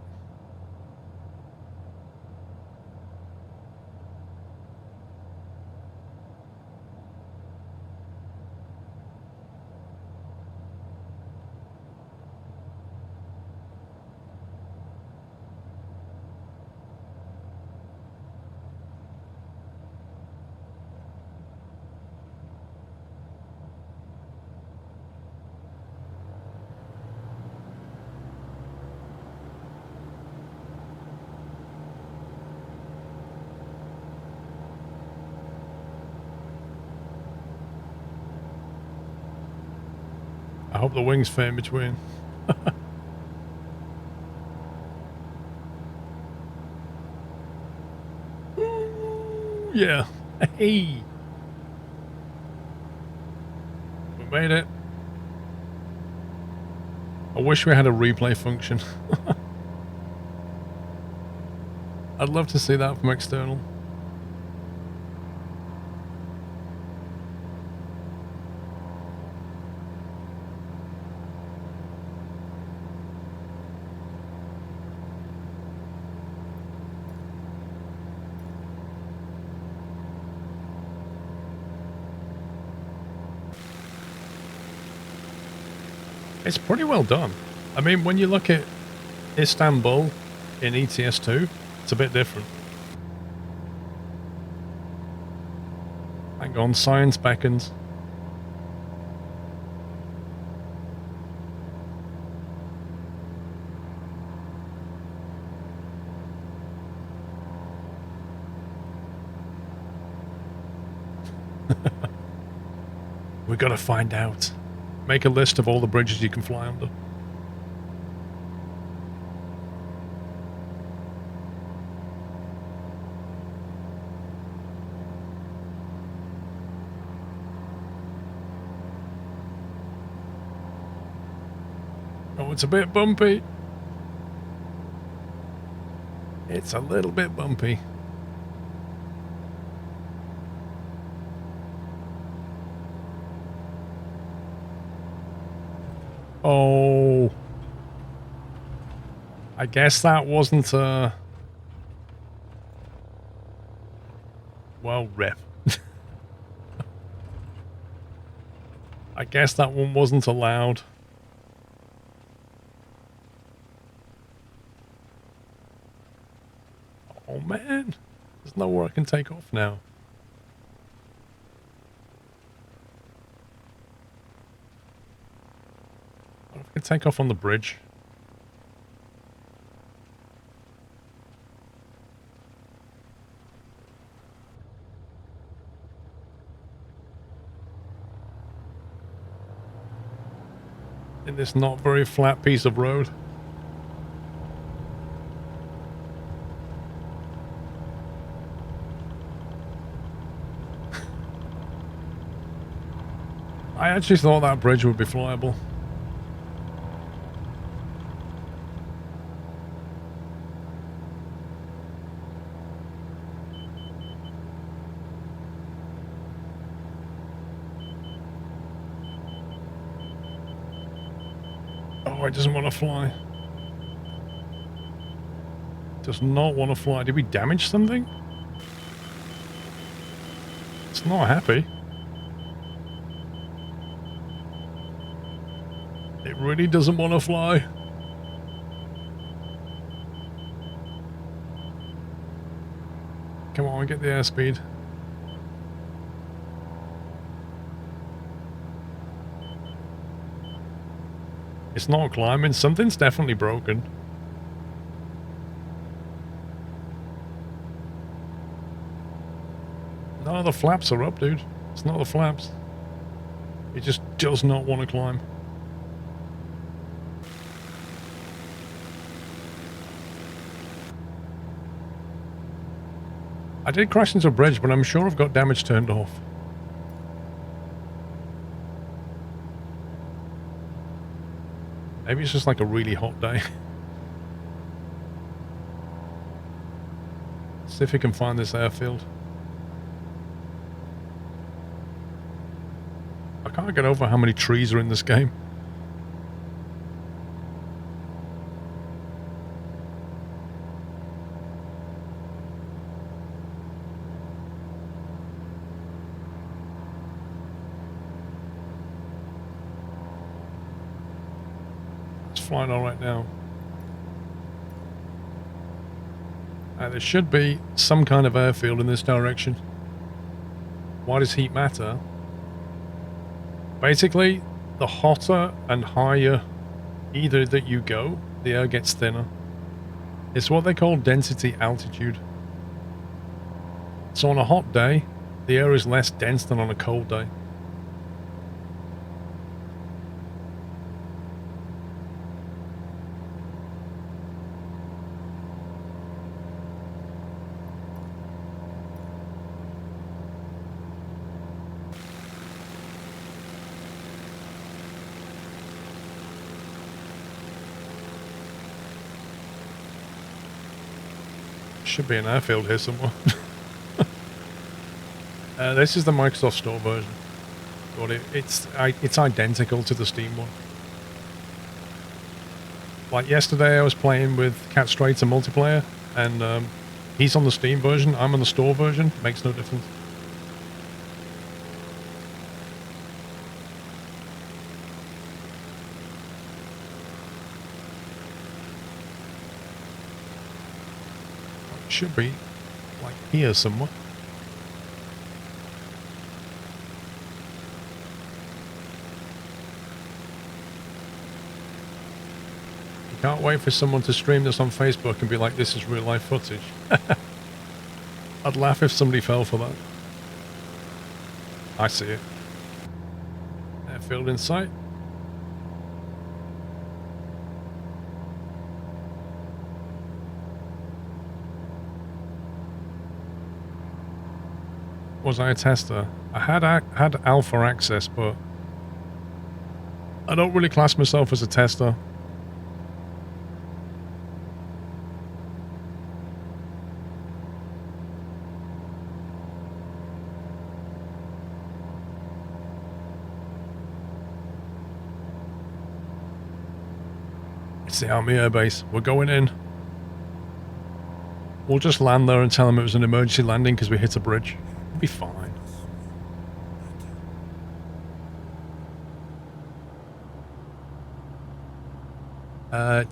I hope the wings fit in between. Ooh, yeah. Hey. We made it. I wish we had a replay function. I'd love to see that from external. It's pretty well done. I mean, when you look at Istanbul in ETS2, it's a bit different. Hang on, science beckons. We gotta find out. Make a list of all the bridges you can fly under. Oh, it's a bit bumpy. It's a little bit bumpy. Oh. I guess that wasn't a... Well, rip. I guess that one wasn't allowed. Oh man, there's nowhere I can take off now. I can take off on the bridge. In this not very flat piece of road. I actually thought that bridge would be flyable. Oh, it doesn't want to fly. Does not want to fly. Did we damage something? It's not happy. It really doesn't want to fly. Come on, get the airspeed. It's not climbing. Something's definitely broken. No, the flaps are up, dude. It's not the flaps. It just does not want to climb. I did crash into a bridge, but I'm sure I've got damage turned off. Maybe it's just like a really hot day. See if we can find this airfield. I can't get over how many trees are in this game. Flying all right now. There should be some kind of airfield in this direction. Why does heat matter? Basically, the hotter and higher either that you go, the air gets thinner. It's what they call density altitude. So on a hot day, the air is less dense than on a cold day. Should be an airfield here somewhere. This is the Microsoft Store version, but it's identical to the Steam one. Like yesterday, I was playing with Cat Straits and multiplayer, and he's on the Steam version, I'm on the Store version. Makes no difference. It should be like here somewhere. Can't wait for someone to stream this on Facebook and be like, this is real life footage. I'd laugh if somebody fell for that. I see it. Airfield in sight. Was I a tester? I had alpha access, but I don't really class myself as a tester. It's the Army Air Base. We're going in. We'll just land there and tell them it was an emergency landing because we hit a bridge. We'll be fine.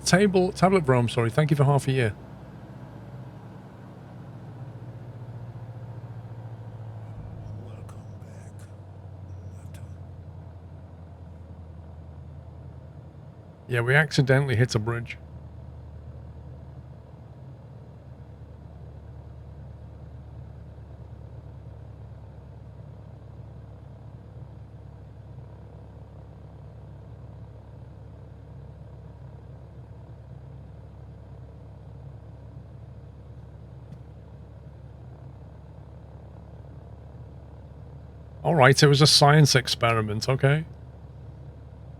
Tablet Bro, sorry. Thank you for half a year. Welcome back. Yeah, we accidentally hit a bridge. Alright, it was a science experiment, okay?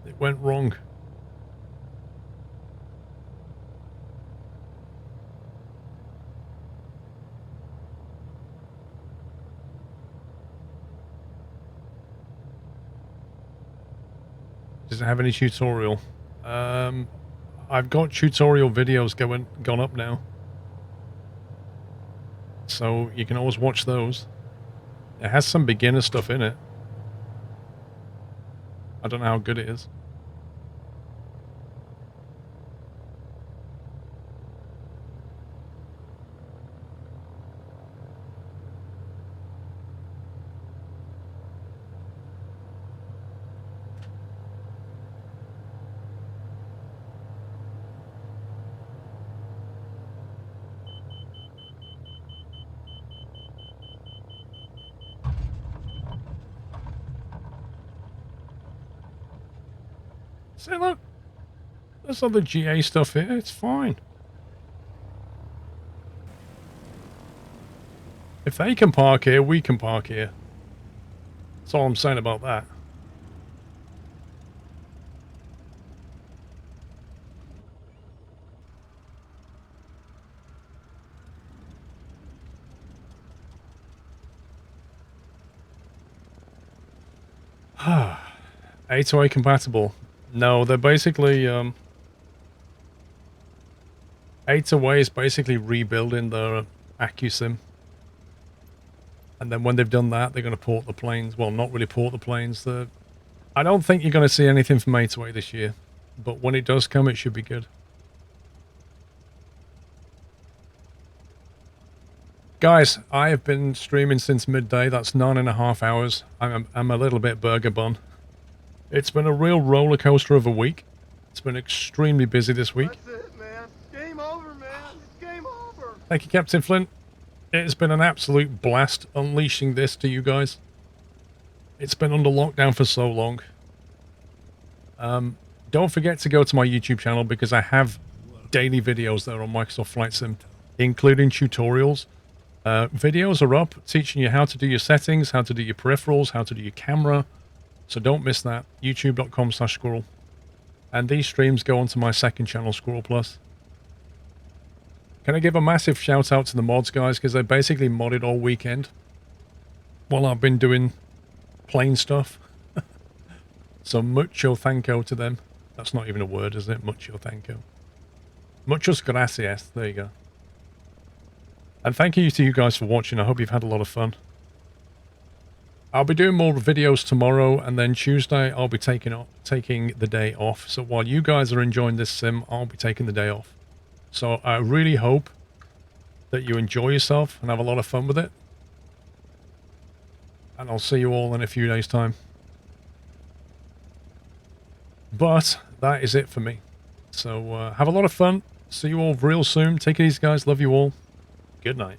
It went wrong. Does it have any tutorial? I've got tutorial videos gone up now. So you can always watch those. It has some beginner stuff in it. I don't know how good it is. See, look, there's other GA stuff here. It's fine. If they can park here, we can park here. That's all I'm saying about that. A2A compatible. No, they're basically, A2A is basically rebuilding their AccuSim. And then when they've done that, they're going to port the planes. Well, not really port the planes. I don't think you're going to see anything from A2A this year. But when it does come, it should be good. Guys, I have been streaming since midday. That's 9.5 hours. I'm a little bit burger bun. It's been a real roller coaster of a week. It's been extremely busy this week. That's it, man. Game over, man. It's game over. Thank you, Captain Flint. It has been an absolute blast unleashing this to you guys. It's been under lockdown for so long. Don't forget to go to my YouTube channel because I have daily videos there on Microsoft Flight Sim, including tutorials. Videos are up teaching you how to do your settings, how to do your peripherals, how to do your camera. So don't miss that. YouTube.com/squirrel. And these streams go onto my second channel, SquirrelPlus. Can I give a massive shout out to the mods, guys, because they basically modded all weekend while I've been doing plane stuff. So mucho thanko to them. That's not even a word, is it? Mucho thanko. Muchos gracias. There you go. And thank you to you guys for watching. I hope you've had a lot of fun. I'll be doing more videos tomorrow, and then Tuesday I'll be taking the day off. So while you guys are enjoying this sim, I'll be taking the day off. So I really hope that you enjoy yourself and have a lot of fun with it. And I'll see you all in a few days' time. But that is it for me. So have a lot of fun. See you all real soon. Take it easy, guys. Love you all. Good night.